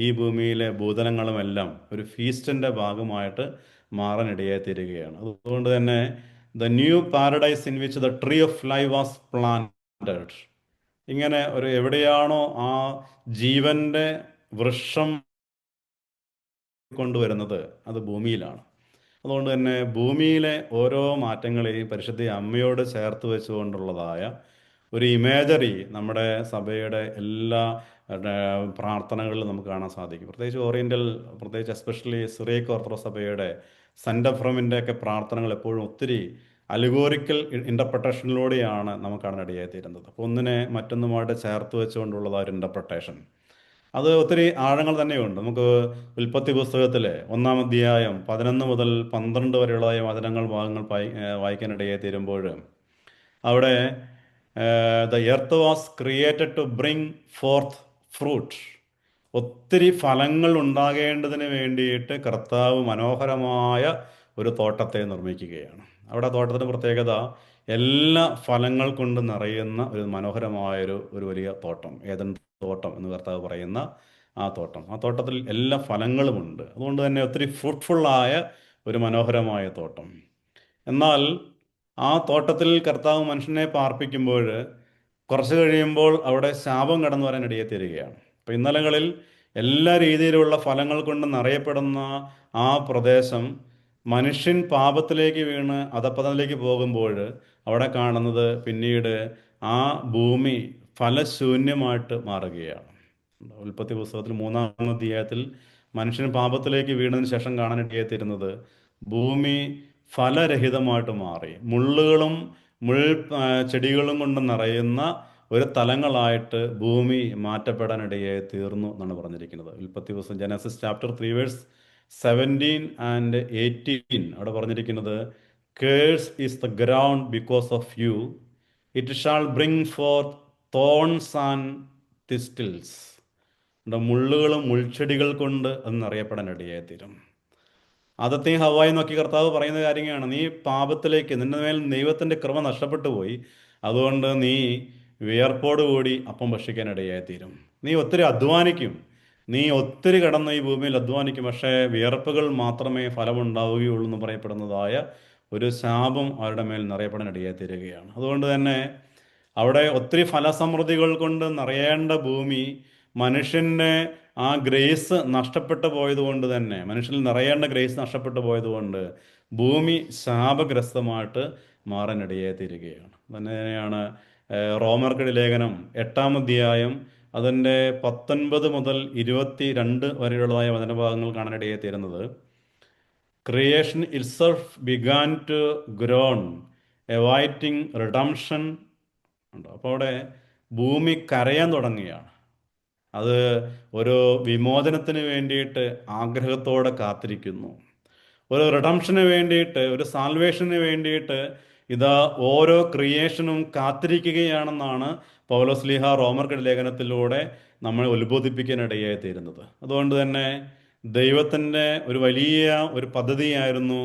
ഈ ഭൂമിയിലെ ഭൂതലങ്ങളുമെല്ലാം ഒരു ഫീസ്റ്റിൻ്റെ ഭാഗമായിട്ട് മാറാനിടയായി തീരുകയാണ്. അതുകൊണ്ട് തന്നെ the new paradise in which the tree of life was planted, ഇങ്ങനെ ഒരു എവിടെയാണോ ആ ജീവന്റെ വൃക്ഷം കൊണ്ടുവരുന്നത് അത് ഭൂമിയിലാണ്. അതുകൊണ്ട് തന്നെ ഭൂമിയിലെ ഓരോ മാറ്റങ്ങളെയും പരിശുദ്ധ അമ്മയോട് ചേർത്ത് വെച്ചുകൊണ്ടുള്ളതായ ഒരു ഇമേജറി നമ്മുടെ സഭയുടെ എല്ലാ പ്രാർത്ഥനകളിലും നമുക്ക് കാണാൻ സാധിക്കും. പ്രത്യേകിച്ച് ഓറിയൻ്റൽ, പ്രത്യേകിച്ച് എസ്പെഷ്യലി സിറിയക്ക് ഓർത്തഡോക്സ് സഭയുടെ സെൻറ്റ് എഫ്രമിൻ്റെ ഒക്കെ പ്രാർത്ഥനകൾ എപ്പോഴും ഒത്തിരി അലിഗോറിക്കൽ ഇൻ്റർപ്രട്ടേഷനിലൂടെയാണ് നമുക്ക് കാണാനിടയായിത്തീരുന്നത്. അപ്പോൾ ഒന്നിനെ മറ്റൊന്നുമായിട്ട് ചേർത്ത് വെച്ചുകൊണ്ടുള്ളതായ ഒരു ഇൻ്റർപ്രട്ടേഷൻ അത് ഒത്തിരി ആഴങ്ങൾ തന്നെയുണ്ട്. നമുക്ക് ഉൽപ്പത്തി പുസ്തകത്തിലെ 1-ാം അധ്യായം 11 മുതൽ 12 വരെയുള്ളതായ ഭാഗങ്ങൾ വായിക്കാനിടയായി തീരുമ്പോൾ അവിടെ the earth was created to bring forth fruit, ഒത്തിരി ഫലങ്ങൾ ഉണ്ടാകേണ്ടതിന് വേണ്ടിയിട്ട് കർത്താവ് മനോഹരമായ ഒരു തോട്ടത്തെ നിർമ്മിക്കുകയാണ്. അവിടെ തോട്ടത്തിൻ്റെ പ്രത്യേകത എല്ലാ ഫലങ്ങൾ കൊണ്ട് നിറയുന്ന ഒരു മനോഹരമായൊരു വലിയ തോട്ടം, ഏദൻ തോട്ടം എന്ന് കർത്താവ് പറയുന്ന ആ തോട്ടം. ആ തോട്ടത്തിൽ എല്ലാ ഫലങ്ങളുമുണ്ട്. അതുകൊണ്ട് തന്നെ ഒത്തിരി ഫ്രൂട്ട്ഫുള്ളായ ഒരു മനോഹരമായ തോട്ടം. എന്നാൽ ആ തോട്ടത്തിൽ കർത്താവ് മനുഷ്യനെ പാർപ്പിക്കുമ്പോൾ കുറച്ച് കഴിയുമ്പോൾ അവിടെ ശാപം കടന്നു വരാൻ ഇടയെത്തിരിക്കുകയാണ്. അപ്പോൾ ഇന്നലകളിൽ എല്ലാ രീതിയിലുള്ള ഫലങ്ങൾ കൊണ്ട് നിറയപ്പെടുന്ന ആ പ്രദേശം മനുഷ്യൻ പാപത്തിലേക്ക് വീണ് അധപ്പതനിലേക്ക് പോകുമ്പോൾ അവിടെ കാണുന്നത് പിന്നീട് ആ ഭൂമി ഫലശൂന്യമായിട്ട് മാറുകയാണ്. ഉൽപ്പത്തി പുസ്തകത്തിൽ 3-ാം അധ്യായത്തിൽ മനുഷ്യൻ പാപത്തിലേക്ക് വീണതിന് ശേഷം കാണാനിടയായിത്തീരുന്നത് ഭൂമി ഫലരഹിതമായിട്ട് മാറി, മുള്ളുകളും ചെടികളും കൊണ്ട് നിറയുന്ന ഒരു തലങ്ങളായിട്ട് ഭൂമി മാറ്റപ്പെടാനിടയായി തീർന്നു എന്നാണ് പറഞ്ഞിരിക്കുന്നത്. ഉൽപ്പത്തി പുസ്തകം ജനസിസ് ചാപ്റ്റർ 3 വേഴ്സ് 17 and 18 അവിടെ പറഞ്ഞിരിക്കുന്നത്, cursed is the ground because of you, it shall bring forth thorns and thistles. മുള്ളുകളും മുൾച്ചെടികൾ കൊണ്ട് അത് നിറയപ്പെടാൻ ഇടയായിത്തീരും. ആദത്തെയും ഹവ്വായും നോക്കി കർത്താവ് പറയുന്ന കാര്യങ്ങളാണ്, നീ പാപത്തിലേക്ക്, നിന്റെ മേൽ ദൈവത്തിൻ്റെ കൃപ നഷ്ടപ്പെട്ടു പോയി, അതുകൊണ്ട് നീ വിയർപ്പോടുകൂടി അപ്പം ഭക്ഷിക്കാൻ ഇടയായിത്തീരും. നീ ഒത്തിരി അധ്വാനിക്കും, നീ ഒത്തിരി കിടന്ന് ഈ ഭൂമിയിൽ അധ്വാനിക്കും, പക്ഷേ വിയർപ്പുകൾ മാത്രമേ ഫലമുണ്ടാവുകയുള്ളൂ എന്ന് പറയപ്പെടുന്നതായ ഒരു ശാപം അവരുടെ മേൽ നിറയപ്പെടാൻ ഇടയായിത്തീരുകയാണ്. അതുകൊണ്ട് തന്നെ അവിടെ ഒത്തിരി ഫലസമൃദ്ധികൾ കൊണ്ട് നിറയേണ്ട ഭൂമി മനുഷ്യൻ്റെ ആ ഗ്രേസ് നഷ്ടപ്പെട്ടു പോയതുകൊണ്ട് തന്നെ, മനുഷ്യനിൽ നിറയേണ്ട ഗ്രേസ് നഷ്ടപ്പെട്ടു പോയതുകൊണ്ട് ഭൂമി ശാപഗ്രസ്തമായിട്ട് മാറാനിടയായിത്തീരുകയാണ്. തന്നെയാണ് റോമർക്കടി ലേഖനം 8-ാം അധ്യായം അതിൻ്റെ 19 മുതൽ 22 വരെയുള്ളതായ വചനഭാഗങ്ങൾ കാണാനിടയായിത്തീരുന്നത്. Creation itself began to groan awaiting redemption ഉണ്ട്. അപ്പോൾ അവിടെ ഭൂമി കരയാൻ തുടങ്ങുകയാണ്. അത് ഒരു വിമോചനത്തിന് വേണ്ടിയിട്ട് ആഗ്രഹത്തോടെ കാത്തിരിക്കുന്നു. ഒരു റിഡംഷന് വേണ്ടിയിട്ട്, ഒരു സാൽവേഷന് വേണ്ടിയിട്ട് ഇതാ ഓരോ ക്രിയേഷനും കാത്തിരിക്കുകയാണെന്നാണ് പൗലോസ് റോമർക്കടി ലേഖനത്തിലൂടെ നമ്മളെ ഉത്ബോധിപ്പിക്കാനിടയായി തീരുന്നത്. അതുകൊണ്ട് തന്നെ ദൈവത്തിൻ്റെ ഒരു വലിയ ഒരു പദ്ധതിയായിരുന്നു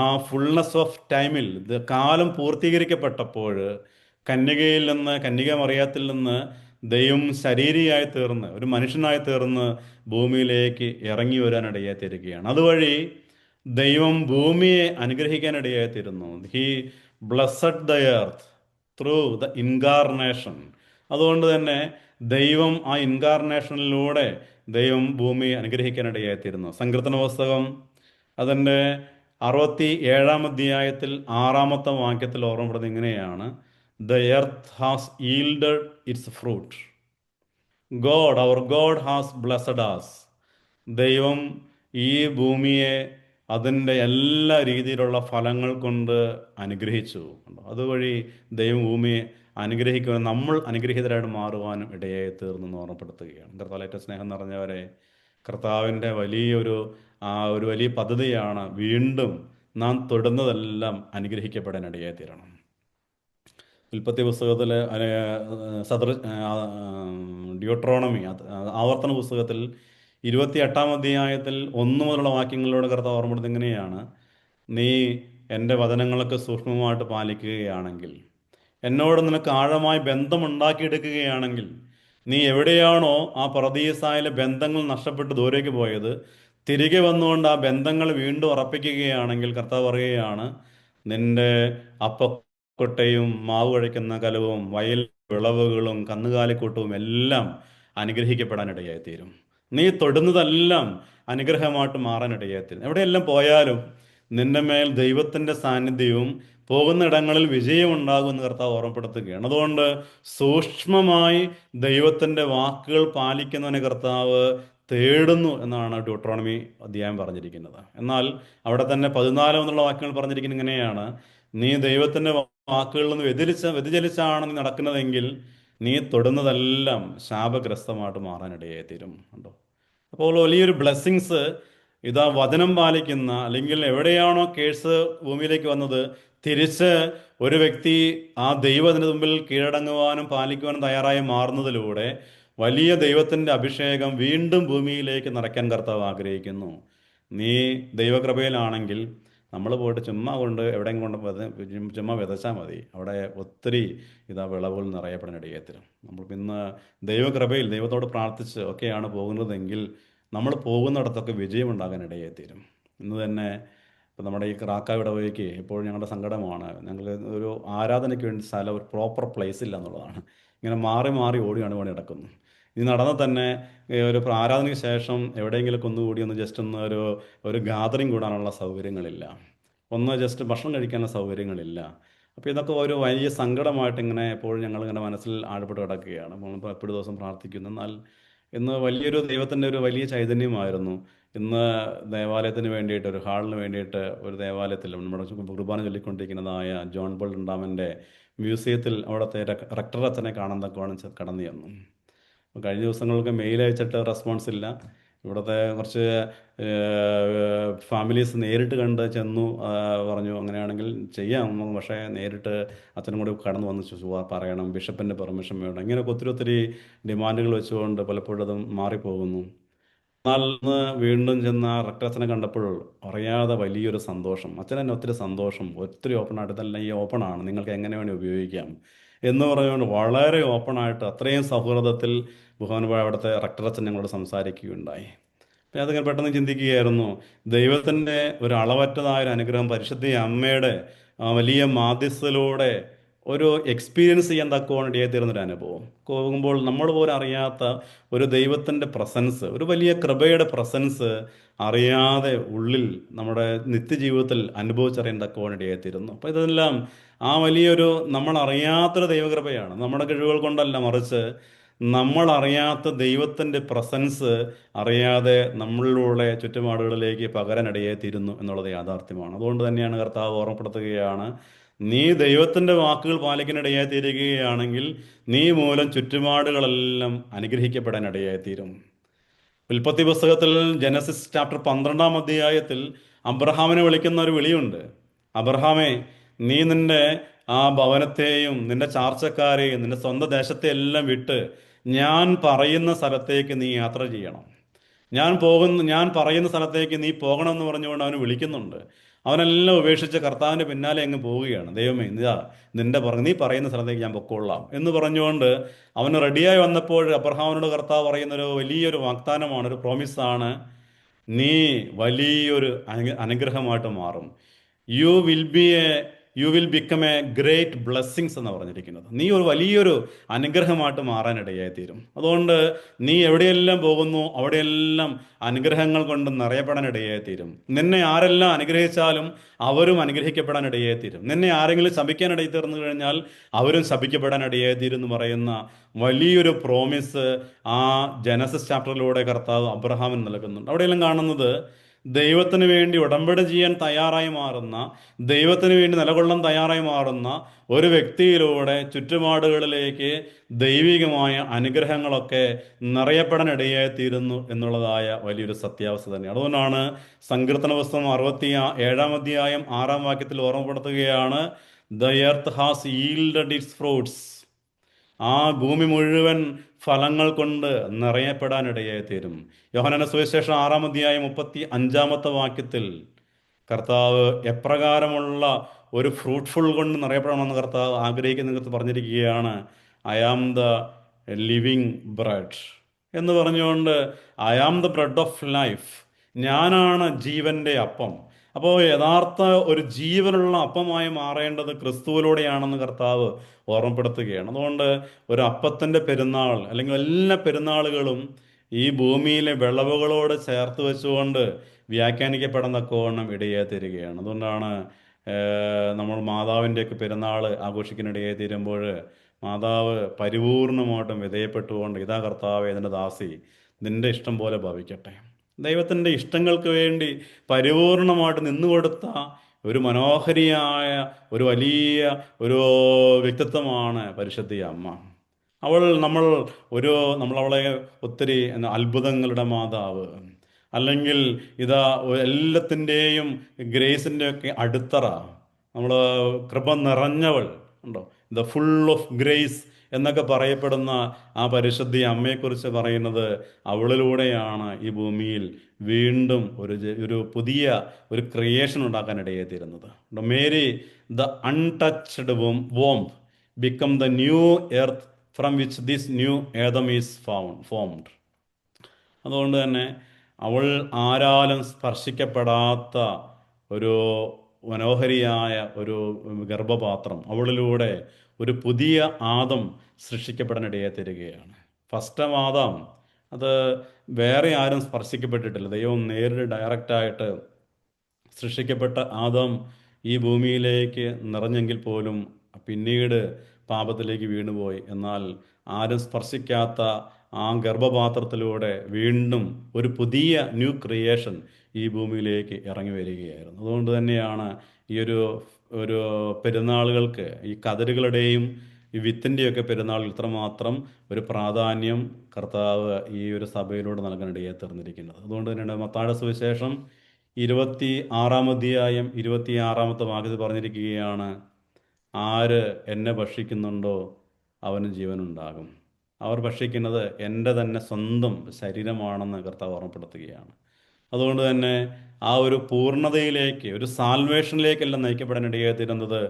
ആ ഫുൾനെസ് ഓഫ് ടൈമിൽ, കാലം പൂർത്തീകരിക്കപ്പെട്ടപ്പോൾ കന്യകയിൽ നിന്ന്, കന്യക മറിയത്തിൽ നിന്ന് ദൈവം ശരീരിയായി തീർന്ന്, ഒരു മനുഷ്യനായി തീർന്ന് ഭൂമിയിലേക്ക് ഇറങ്ങി വരാനിടയായി തീരുകയാണ്. അതുവഴി ദൈവം ഭൂമിയെ അനുഗ്രഹിക്കാനിടയായി തീരുന്നു. He blessed the earth through the incarnation. അതുകൊണ്ട് തന്നെ ദൈവം ആ ഇൻകാർണേഷനിലൂടെ ദൈവം ഭൂമിയെ അനുഗ്രഹിക്കാനിടയായി തീരുന്നു. സങ്കീർത്തന പുസ്തകം അതിൻ്റെ 67-ാം അധ്യായത്തിൽ 6-ാമത്തെ വാക്യത്തിൽ ഓർമ്മപ്പെടുന്നത് ഇങ്ങനെയാണ്: The earth has yielded its fruit. God, our God has blessed us. ദൈവം ഈ ഭൂമിയെ അതിൻ്റെ എല്ലാ രീതിയിലുള്ള ഫലങ്ങൾ കൊണ്ട് അനുഗ്രഹിച്ചു. അതുവഴി ദൈവം ഭൂമിയെ അനുഗ്രഹിക്കുവാനും നമ്മൾ അനുഗ്രഹീതരായിട്ട് മാറുവാനും ഇടയായി തീർന്നെന്ന് ഓർമ്മപ്പെടുത്തുകയാണ്. കർത്താവിലേറ്റ സ്നേഹം നിറഞ്ഞവരെ, കർത്താവിൻ്റെ ഒരു വലിയ പദ്ധതിയാണ് വീണ്ടും നാം തൊടുന്നതെല്ലാം അനുഗ്രഹിക്കപ്പെടാൻ ഇടയായി തീരണം. ഉൽപ്പത്തി പുസ്തകത്തിൽ ഡ്യൂട്രോണമി, ആവർത്തന പുസ്തകത്തിൽ 28-ാം അധ്യായത്തിൽ 1 മുതലുള്ള വാക്യങ്ങളിലൂടെ കർത്താവ് ഓർമ്മപ്പെടുന്നത് എങ്ങനെയാണ്: നീ എൻ്റെ വചനങ്ങളൊക്കെ സൂക്ഷ്മമായിട്ട് പാലിക്കുകയാണെങ്കിൽ, എന്നോട് നിനക്ക് ആഴമായി ബന്ധമുണ്ടാക്കിയെടുക്കുകയാണെങ്കിൽ, നീ എവിടെയാണോ ആ പറുദീസായിലെ ബന്ധങ്ങൾ നഷ്ടപ്പെട്ട് ദൂരേക്ക് പോയത്, തിരികെ വന്നുകൊണ്ട് ആ ബന്ധങ്ങൾ വീണ്ടും ഉറപ്പിക്കുകയാണെങ്കിൽ, കർത്താവ് പറയുകയാണ്, നിന്റെ കൊട്ടയും മാവ് കുഴയ്ക്കുന്ന കലവും വയൽ വിളവുകളും കന്നുകാലിക്കൂട്ടവും എല്ലാം അനുഗ്രഹിക്കപ്പെടാനിടയായി തീരും. നീ തൊടുന്നതെല്ലാം അനുഗ്രഹമായിട്ട് മാറാനിടയായി തീരും. എവിടെയെല്ലാം പോയാലും നിന്റെ മേൽ ദൈവത്തിൻ്റെ സാന്നിധ്യവും പോകുന്ന ഇടങ്ങളിൽ വിജയമുണ്ടാകുമെന്ന് കർത്താവ് ഓർമ്മപ്പെടുത്തുകയാണ്. അതുകൊണ്ട് സൂക്ഷ്മമായി ദൈവത്തിൻ്റെ വാക്കുകൾ പാലിക്കുന്നതിനെ കർത്താവ് തേടുന്നു എന്നാണ് ഡ്യൂട്രോണമി അധ്യായം പറഞ്ഞിരിക്കുന്നത്. എന്നാൽ അവിടെ തന്നെ 14 എന്നുള്ള വാക്യങ്ങൾ പറഞ്ഞിരിക്കുന്നത് ഇങ്ങനെയാണ്: നീ ദൈവത്തിൻ്റെ വാക്കുകളിൽ നിന്ന് വ്യതിചലിച്ചാണ് നീ നടക്കുന്നതെങ്കിൽ നീ തൊടുന്നതെല്ലാം ശാപഗ്രസ്തമായിട്ട് മാറാനിടയായി തീരും. ഉണ്ടോ? അപ്പോൾ വലിയൊരു ബ്ലെസ്സിങ്സ് ഇതാ വചനം പാലിക്കുന്ന, അല്ലെങ്കിൽ എവിടെയാണോ കേഴ്സ് ഭൂമിയിലേക്ക് വന്നത്, തിരിച്ച് ഒരു വ്യക്തി ആ ദൈവത്തിന് മുമ്പിൽ കീഴടങ്ങുവാനും പാലിക്കുവാനും തയ്യാറായി മാറുന്നതിലൂടെ വലിയ ദൈവത്തിൻ്റെ അഭിഷേകം വീണ്ടും ഭൂമിയിലേക്ക് നിറയ്ക്കാൻ കർത്താവ് ആഗ്രഹിക്കുന്നു. നീ ദൈവകൃപയിലാണെങ്കിൽ നമ്മൾ പോയിട്ട് ചുമ്മാ കൊണ്ട് എവിടെയും കൊണ്ട് ചുമ്മാ വിതച്ചാൽ മതി, അവിടെ ഒത്തിരി വിളവുകൾ നിറയപ്പെടാനിടയായി തീരും. നമ്മൾ ഇന്ന് ദൈവകൃപയിൽ ദൈവത്തോട് പ്രാർത്ഥിച്ച് ഒക്കെയാണ് പോകുന്നതെങ്കിൽ നമ്മൾ പോകുന്നിടത്തൊക്കെ വിജയമുണ്ടാകാനിടയായി തീരും. ഇന്ന് തന്നെ ഇപ്പം നമ്മുടെ ഈ റാക്കാവിടെ വഴിക്ക് ഇപ്പോഴും ഞങ്ങളുടെ സങ്കടമാണ്, ഞങ്ങൾ ഒരു ആരാധനയ്ക്ക് വേണ്ടി സ്ഥലം, ഒരു പ്രോപ്പർ പ്ലേസ് ഇല്ല എന്നുള്ളതാണ്. ഇങ്ങനെ മാറി മാറി ഓടിയാണ് പണി നടക്കുന്നു. ഇത് നടന്നാൽ തന്നെ ഒരു ആരാധനയ്ക്ക് ശേഷം എവിടെയെങ്കിലുമൊക്കെ ഒന്നുകൂടി ജസ്റ്റ് ഒരു ഗാദറിങ് കൂടാനുള്ള സൗകര്യങ്ങളില്ല, ജസ്റ്റ് ഭക്ഷണം കഴിക്കാനുള്ള സൗകര്യങ്ങളില്ല. അപ്പോൾ ഇതൊക്കെ ഒരു വലിയ സങ്കടമായിട്ട് ഇങ്ങനെ എപ്പോഴും ഞങ്ങളിങ്ങനെ മനസ്സിൽ ആഴപ്പെട്ട് കിടക്കുകയാണ്. നമ്മളിപ്പോൾ എപ്പോഴും ദിവസം പ്രാർത്ഥിക്കുന്നു. എന്നാൽ ഇന്ന് വലിയൊരു ദൈവത്തിൻ്റെ ഒരു വലിയ ചൈതന്യമായിരുന്നു. ഇന്ന് ദേവാലയത്തിന് വേണ്ടിയിട്ട്, ഒരു ഹാളിന് വേണ്ടിയിട്ട്, ഒരു ദേവാലയത്തിൽ നമ്മുടെ കുർബാന ചൊല്ലിക്കൊണ്ടിരിക്കുന്നതായ ജോൺ പോൾ രണ്ടാമൻ്റെ മ്യൂസിയത്തിൽ അവിടുത്തെ റെക്ടർ അച്ഛനെ കാണാൻ തക്കവണ്ണം കടന്നു ചെന്നു. കഴിഞ്ഞ ദിവസങ്ങൾക്ക് മെയിൽ അയച്ചിട്ട് റെസ്പോൺസ് ഇല്ല. ഇവിടുത്തെ കുറച്ച് ഫാമിലീസ് നേരിട്ട് കണ്ട് ചെന്നു, പറഞ്ഞു അങ്ങനെയാണെങ്കിൽ ചെയ്യാം, പക്ഷേ നേരിട്ട് അച്ഛനും കൂടി കടന്നു വന്ന് പറയണം, ബിഷപ്പിൻ്റെ പെർമിഷൻ വേണം. ഇങ്ങനെയൊക്കെ ഒത്തിരി ഒത്തിരി ഡിമാൻഡുകൾ വെച്ചുകൊണ്ട് പലപ്പോഴും അത് മാറിപ്പോകുന്നു. എന്നാൽ ഇന്ന് വീണ്ടും ചെന്ന റെക്ടർ അച്ഛനെ കണ്ടപ്പോൾ അറിയാതെ വലിയൊരു സന്തോഷം, അച്ഛൻ തന്നെ ഒത്തിരി സന്തോഷം, ഒത്തിരി ഓപ്പണായിട്ട് ഇതെല്ലാം ഈ ഓപ്പണാണ്, നിങ്ങൾക്ക് എങ്ങനെ വേണ്ടി ഉപയോഗിക്കാം എന്ന് പറഞ്ഞുകൊണ്ട് വളരെ ഓപ്പണായിട്ട് അത്രയും സൗഹൃദത്തിൽ ബഹുമാനമായ അവിടുത്തെ റെക്ടർ അച്ഛൻ ഞങ്ങളോട് സംസാരിക്കുകയുണ്ടായി. അപ്പം അതിങ്ങനെ പെട്ടെന്ന് ചിന്തിക്കുകയായിരുന്നു, ദൈവത്തിൻ്റെ ഒരു അളവറ്റതായ ഒരു അനുഗ്രഹം പരിശുദ്ധ അമ്മയുടെ വലിയ മാധ്യസ്ഥയിലൂടെ ഒരു എക്സ്പീരിയൻസ് ചെയ്യാൻ തക്കവണ്ണം ഇടയായിത്തീരുന്നൊരു അനുഭവം പോകുമ്പോൾ നമ്മൾ പോലും അറിയാത്ത ഒരു ദൈവത്തിൻ്റെ പ്രസൻസ്, ഒരു വലിയ കൃപയുടെ പ്രസൻസ് അറിയാതെ ഉള്ളിൽ നമ്മുടെ നിത്യജീവിതത്തിൽ അനുഭവിച്ചറിയാൻ തക്കവണ്ണം ഇടയായിത്തീരുന്നു. അപ്പോൾ ഇതെല്ലാം ആ വലിയൊരു നമ്മൾ അറിയാത്തൊരു ദൈവകൃപയാണ്, നമ്മുടെ കഴിവുകൾ കൊണ്ടല്ല, മറിച്ച് നമ്മൾ അറിയാത്ത ദൈവത്തിൻ്റെ പ്രസൻസ് അറിയാതെ നമ്മളിലൂടെ ചുറ്റുപാടുകളിലേക്ക് പകരാനിടയായിത്തീരുന്നു എന്നുള്ളത് യാഥാർത്ഥ്യമാണ്. അതുകൊണ്ട് തന്നെയാണ് കർത്താവ് ഓർമ്മപ്പെടുത്തുകയാണ്, നീ ദൈവത്തിൻ്റെ വാക്കുകൾ പാലിക്കാനിടയായിത്തീരുകയാണെങ്കിൽ നീ മൂലം ചുറ്റുപാടുകളെല്ലാം അനുഗ്രഹിക്കപ്പെടാനിടയായിത്തീരും. ഉൽപ്പത്തി പുസ്തകത്തിൽ ജനസിസ് ചാപ്റ്റർ 12-ാം അധ്യായത്തിൽ അബ്രഹാമിനെ വിളിക്കുന്ന ഒരു വിളിയുണ്ട്. അബ്രഹാമേ, നീ നിന്റെ ആ ഭവനത്തെയും നിന്റെ ചാർച്ചക്കാരെയും നിന്റെ സ്വന്തം ദേശത്തെ എല്ലാം വിട്ട് ഞാൻ പറയുന്ന സ്ഥലത്തേക്ക് നീ യാത്ര ചെയ്യണം. ഞാൻ പറയുന്ന സ്ഥലത്തേക്ക് നീ പോകണമെന്ന് പറഞ്ഞുകൊണ്ട് അവന് വിളിക്കുന്നുണ്ട്. അവനെല്ലാം ഉപേക്ഷിച്ച് കർത്താവിൻ്റെ പിന്നാലെ അങ്ങ് പോവുകയാണ്. ദൈവമേ, നീ പറയുന്ന സ്ഥലത്തേക്ക് ഞാൻ പൊക്കോളാം എന്ന് പറഞ്ഞുകൊണ്ട് അവന് റെഡിയായി വന്നപ്പോൾ അബ്രഹാമിനോട് കർത്താവ് പറയുന്നൊരു വലിയൊരു വാഗ്ദാനമാണ്, ഒരു പ്രോമിസാണ്, നീ വലിയൊരു അനുഗ്രഹമായിട്ട് മാറും. You will become A great blessings എന്ന് പറഞ്ഞിരിക്കുന്നത്. നീ ഒരു വലിയൊരു അനുഗ്രഹമായിട്ട് മാറാനിടയായിത്തീരും. അതുകൊണ്ട് നീ എവിടെയെല്ലാം പോകുന്നു അവിടെയെല്ലാം അനുഗ്രഹങ്ങൾ കൊണ്ട് നിറയപ്പെടാനിടയായിത്തീരും. നിന്നെ ആരെല്ലാം അനുഗ്രഹിച്ചാലും അവരും അനുഗ്രഹിക്കപ്പെടാനിടയായിത്തീരും. നിന്നെ ആരെങ്കിലും ശപിക്കാനിടയിൽ തീർന്നു കഴിഞ്ഞാൽ അവരും ശപിക്കപ്പെടാനിടയായിത്തീരും എന്ന് പറയുന്ന വലിയൊരു പ്രോമിസ് ആ ജനസിസ് ചാപ്റ്ററിലൂടെ കർത്താവ് അബ്രഹാമിന് നൽകുന്നുണ്ട്. അവിടെയെല്ലാം കാണുന്നത് ദൈവത്തിന് വേണ്ടി ഉടമ്പടി ചെയ്യാൻ തയ്യാറായി മാറുന്ന, ദൈവത്തിന് വേണ്ടി നിലകൊള്ളാൻ തയ്യാറായി മാറുന്ന ഒരു വ്യക്തിയിലൂടെ ചുറ്റുപാടുകളിലേക്ക് ദൈവികമായ അനുഗ്രഹങ്ങളൊക്കെ നിറയപ്പെടാനിടയായിത്തീരുന്നു എന്നുള്ളതായ വലിയൊരു സത്യാവസ്ഥ തന്നെയാണ്. അതുകൊണ്ടാണ് സങ്കീർത്തന പുസ്തകം 67-ാം അധ്യായം 6-ാം വാക്യത്തിൽ ഓർമ്മപ്പെടുത്തുകയാണ്, the earth has yielded it's fruits. ആ ഭൂമി മുഴുവൻ ഫലങ്ങൾ കൊണ്ട് നിറയപ്പെടാനിടയായിത്തീരും. യോഹന്നാന്റെ സുവിശേഷം 6-ാം അധ്യായം 35-ാമത്തെ വാക്യത്തിൽ കർത്താവ് എപ്രകാരമുള്ള ഒരു ഫ്രൂട്ട്ഫുൾ കൊണ്ട് നിറയപ്പെടണമെന്ന് കർത്താവ് ആഗ്രഹിക്കുന്ന പറഞ്ഞിരിക്കുകയാണ്, I am the living bread എന്ന് പറഞ്ഞുകൊണ്ട്, I am the bread of life, ഞാനാണ് ജീവന്റെ അപ്പം. അപ്പോൾ യഥാർത്ഥ ഒരു ജീവനുള്ള അപ്പമായി മാറേണ്ടത് ക്രിസ്തുവിലൂടെയാണെന്ന് കർത്താവ് ഓർമ്മപ്പെടുത്തുകയാണ്. അതുകൊണ്ട് ഒരു അപ്പത്തിൻ്റെ പെരുന്നാൾ അല്ലെങ്കിൽ എല്ലാ പെരുന്നാളുകളും ഈ ഭൂമിയിലെ വിളവുകളോട് ചേർത്ത് വെച്ചുകൊണ്ട് വ്യാഖ്യാനിക്കപ്പെടാൻ തക്കവണ്ണം ഇടയായി തീരുകയാണ്. അതുകൊണ്ടാണ് നമ്മൾ മാതാവിൻ്റെയൊക്കെ പെരുന്നാൾ ആഘോഷിക്കാനിടയായി തീരുമ്പോൾ മാതാവ് പരിപൂർണമായിട്ടും വിധേയപ്പെട്ടുകൊണ്ട്, ഇതാ കർത്താവേ, ഇതിൻ്റെ ദാസി, നിൻ്റെ ഇഷ്ടം പോലെ ഭവിക്കട്ടെ. ദൈവത്തിൻ്റെ ഇഷ്ടങ്ങൾക്ക് വേണ്ടി പരിപൂർണമായിട്ട് നിന്നുകൊടുത്ത ഒരു മനോഹരിയായ ഒരു വലിയ ഒരു വ്യക്തിത്വമാണ് പരിശുദ്ധ അമ്മ. നമ്മളവളെ ഒത്തിരി അത്ഭുതങ്ങളുടെ മാതാവ്, അല്ലെങ്കിൽ ഇതാ എല്ലാത്തിൻ്റെയും ഗ്രേസിൻ്റെയൊക്കെ അടിത്തറ, നമ്മൾ കൃപ നിറഞ്ഞവൾ ഉണ്ടോ, ദ ഫുൾ ഓഫ് ഗ്രേസ് എന്നൊക്കെ പറയപ്പെടുന്ന ആ പരിശുദ്ധ അമ്മയെക്കുറിച്ച് പറയുന്നത് അവളിലൂടെയാണ് ഈ ഭൂമിയിൽ വീണ്ടും ഒരു പുതിയ ഒരു ക്രിയേഷൻ ഉണ്ടാക്കാനിടയായി തീരുന്നത്. Mary the untouched womb become the new earth from which this new Adam is formed. അതുകൊണ്ട് തന്നെ അവൾ ആരാലും സ്പർശിക്കപ്പെടാത്ത ഒരു മനോഹരിയായ ഒരു ഗർഭപാത്രം, അവളിലൂടെ ഒരു പുതിയ ആദം സൃഷ്ടിക്കപ്പെടാനിടയായി തീരുകയാണ്. ഫസ്റ്റ് ആദം അത് വേറെ ആരും സ്പർശിക്കപ്പെട്ടിട്ടില്ല. ദൈവം നേരിട്ട് ഡയറക്റ്റായിട്ട് സൃഷ്ടിക്കപ്പെട്ട ആദം ഈ ഭൂമിയിലേക്ക് നിറഞ്ഞെങ്കിൽ പോലും പിന്നീട് പാപത്തിലേക്ക് വീണുപോയി. എന്നാൽ ആരും സ്പർശിക്കാത്ത ആ ഗർഭപാത്രത്തിലൂടെ വീണ്ടും ഒരു പുതിയ ന്യൂ ക്രിയേഷൻ ഈ ഭൂമിയിലേക്ക് ഇറങ്ങി വരികയായിരുന്നു. അതുകൊണ്ട് തന്നെയാണ് ഈ ഒരു പെരുന്നാളുകൾക്ക് ഈ കതിരുകളുടെയും ഈ വിത്തിൻ്റെയൊക്കെ പെരുന്നാളിൽ ഇത്രമാത്രം ഒരു പ്രാധാന്യം കർത്താവ് ഈ ഒരു സഭയിലൂടെ നൽകാനിടയായി തീർന്നിരിക്കുന്നത്. അതുകൊണ്ട് തന്നെയാണ് മത്തായിയുടെ സുവിശേഷം 26-ാം 26-ാമത്തെ വാക്യത്തിൽ പറഞ്ഞിരിക്കുകയാണ്, ആര് എന്നെ ഭക്ഷിക്കുന്നുണ്ടോ അവന് ജീവനുണ്ടാകും. അവർ ഭക്ഷിക്കുന്നത് എൻ്റെ തന്നെ സ്വന്തം ശരീരമാണെന്ന് കർത്താവ് ഓർമ്മപ്പെടുത്തുകയാണ്. അതുകൊണ്ട് തന്നെ ആ ഒരു പൂർണ്ണതയിലേക്ക്, ഒരു സാൽവേഷനിലേക്കെല്ലാം നയിക്കപ്പെടാൻ ഇടയായിത്തീരുന്നത്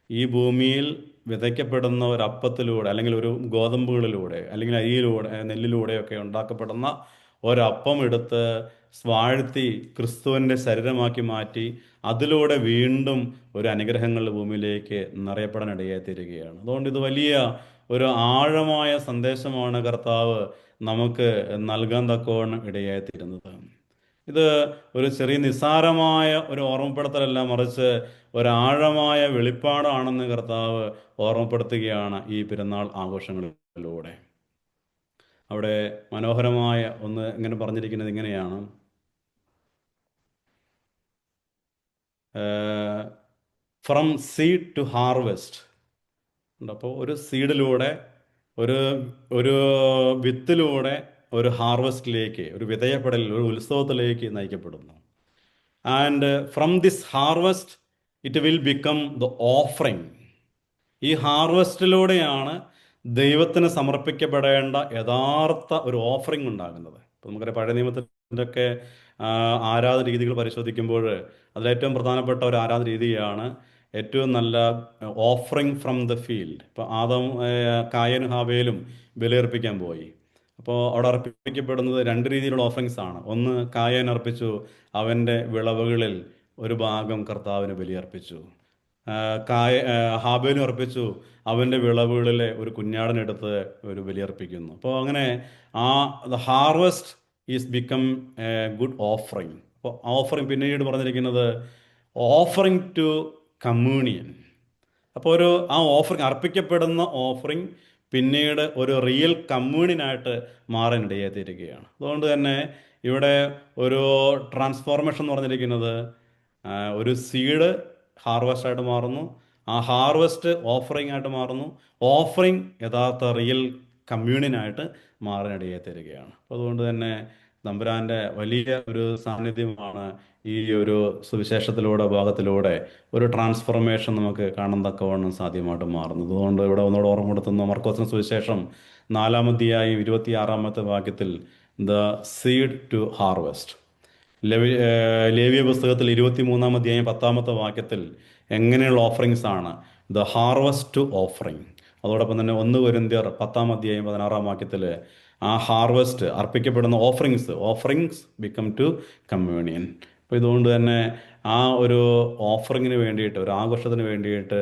ഈ ഭൂമിയിൽ വിതയ്ക്കപ്പെടുന്ന ഒരു അപ്പത്തിലൂടെ, അല്ലെങ്കിൽ ഒരു ഗോതമ്പുകളിലൂടെ, അല്ലെങ്കിൽ അരിയിലൂടെ, നെല്ലിലൂടെയൊക്കെ ഉണ്ടാക്കപ്പെടുന്ന ഒരപ്പം എടുത്ത് വാഴ്ത്തി ക്രിസ്തുവിൻ്റെ ശരീരമാക്കി മാറ്റി അതിലൂടെ വീണ്ടും ഒരു അനുഗ്രഹങ്ങൾ ഭൂമിയിലേക്ക് നിറയപ്പെടാൻ ഇടയായിത്തീരുകയാണ്. അതുകൊണ്ട് ഇത് വലിയ ഒരു ആഴമായ സന്ദേശമാണ് കർത്താവ് നമുക്ക് നൽകാൻ തക്കവണ്ണം ഇടയായിത്തീരുന്നത്. ഇത് ഒരു ചെറിയ നിസ്സാരമായ ഒരു ഓർമ്മപ്പെടുത്തലല്ല, മറിച്ച് ഒരാഴമായ വെളിപ്പാടാണെന്ന് കർത്താവ് ഓർമ്മപ്പെടുത്തുകയാണ് ഈ പെരുന്നാൾ ആഘോഷങ്ങളിലൂടെ. അവിടെ മനോഹരമായ ഒന്ന് ഇങ്ങനെ പറഞ്ഞിരിക്കുന്നത് ഇങ്ങനെയാണ്, ഫ്രം സീഡ് ടു ഹാർവെസ്റ്റ്. അപ്പോൾ ഒരു സീഡിലൂടെ, ഒരു ഒരു വിത്തിലൂടെ ഒരു ഹാർവെസ്റ്റിലേക്ക്, ഒരു വിതയപ്പെടൽ, ഒരു ഉത്സവത്തിലേക്ക് നയിക്കപ്പെടുന്നു. And from this harvest it will become the offering. ഈ ഹാർവെസ്റ്റിലൂടെയാണ് ദൈവത്തിന് സമർപ്പിക്കപ്പെടേണ്ട യഥാർത്ഥ ഒരു ഓഫറിങ് ഉണ്ടാകുന്നത്. ഇപ്പോൾ നമുക്കറിയാം, പഴയ നിയമത്തിൻ്റെയൊക്കെ ആരാധന രീതികൾ പരിശോധിക്കുമ്പോൾ അതിലേറ്റവും പ്രധാനപ്പെട്ട ഒരു ആരാധന രീതിയാണ് ഏറ്റവും നല്ല ഓഫറിങ് ഫ്രം ദ ഫീൽഡ്. ഇപ്പോൾ കായനും ഹാബേലും ബലിയർപ്പിക്കാൻ പോയി. അപ്പോൾ അവിടെ അർപ്പിക്കപ്പെടുന്നത് രണ്ട് രീതിയിലുള്ള ഓഫറിങ്സ് ആണ്. ഒന്ന്, കായൻ അർപ്പിച്ചു, അവൻ്റെ വിളവുകളിൽ ഒരു ഭാഗം കർത്താവിന് ബലിയർപ്പിച്ചു. ഹാബേലും അർപ്പിച്ചു, അവൻ്റെ വിളവുകളിലെ ഒരു കുഞ്ഞാടിനെടുത്ത് ഒരു ബലിയർപ്പിക്കുന്നു. അപ്പോൾ അങ്ങനെ the harvest is become A good offering. അപ്പോൾ ഓഫറിങ് പിന്നീട് പറഞ്ഞിരിക്കുന്നത് ഓഫറിങ് ടു കമ്മ്യൂണിയൻ. അപ്പോൾ ആ ഓഫറിങ്, അർപ്പിക്കപ്പെടുന്ന ഓഫറിങ് പിന്നീട് ഒരു റിയൽ കമ്മ്യൂണിയനായിട്ട് മാറാനിടയായിത്തീരുകയാണ്. അതുകൊണ്ട് തന്നെ ഇവിടെ ഒരു ട്രാൻസ്ഫോർമേഷൻ എന്ന് പറഞ്ഞിരിക്കുന്നത്, ഒരു സീഡ് ഹാർവെസ്റ്റായിട്ട് മാറുന്നു, ആ ഹാർവെസ്റ്റ് ഓഫറിംഗ് ആയിട്ട് മാറുന്നു, ഓഫറിംഗ് യഥാർത്ഥ റിയൽ കമ്മ്യൂണിയനായിട്ട് മാറാനിടയായിത്തീരുകയാണ്. അപ്പോൾ അതുകൊണ്ട് തന്നെ തമ്പുരാൻ്റെ വലിയ ഒരു സാന്നിധ്യമാണ് ഈ ഒരു സുവിശേഷത്തിലൂടെ, ഭാഗത്തിലൂടെ ഒരു ട്രാൻസ്ഫോർമേഷൻ നമുക്ക് കാണാൻ തക്കവണ്ണം സാധ്യമായിട്ട് മാറുന്നത്. അതുകൊണ്ട് ഇവിടെ ഒന്നുകൂടെ ഓർമ്മപ്പെടുത്തുന്നു, മർക്കോസിന് സുവിശേഷം 4-ാം 26-ാമത്തെ വാക്യത്തിൽ ദ സീഡ് ടു ഹാർവെസ്റ്റ്. ലേവ്യ പുസ്തകത്തിൽ 23-ാം അധ്യായം 10-ാമത്തെ വാക്യത്തിൽ എങ്ങനെയുള്ള ഓഫറിങ്സ് ആണ്, ദ ഹാർവെസ്റ്റ് ടു ഓഫറിങ്. അതോടൊപ്പം തന്നെ 1 കൊരിന്ത്യർ 10-ാം അധ്യായം 16-ാം വാക്യത്തിൽ ആ ഹാർവെസ്റ്റ്, അർപ്പിക്കപ്പെടുന്ന ഓഫറിങ്സ് ബിക്കം ടു കമ്മ്യൂണിയൻ. അപ്പോൾ ഇതുകൊണ്ട് തന്നെ ആ ഒരു ഓഫറിങ്ങിന് വേണ്ടിയിട്ട്, ഒരു ആഘോഷത്തിന് വേണ്ടിയിട്ട്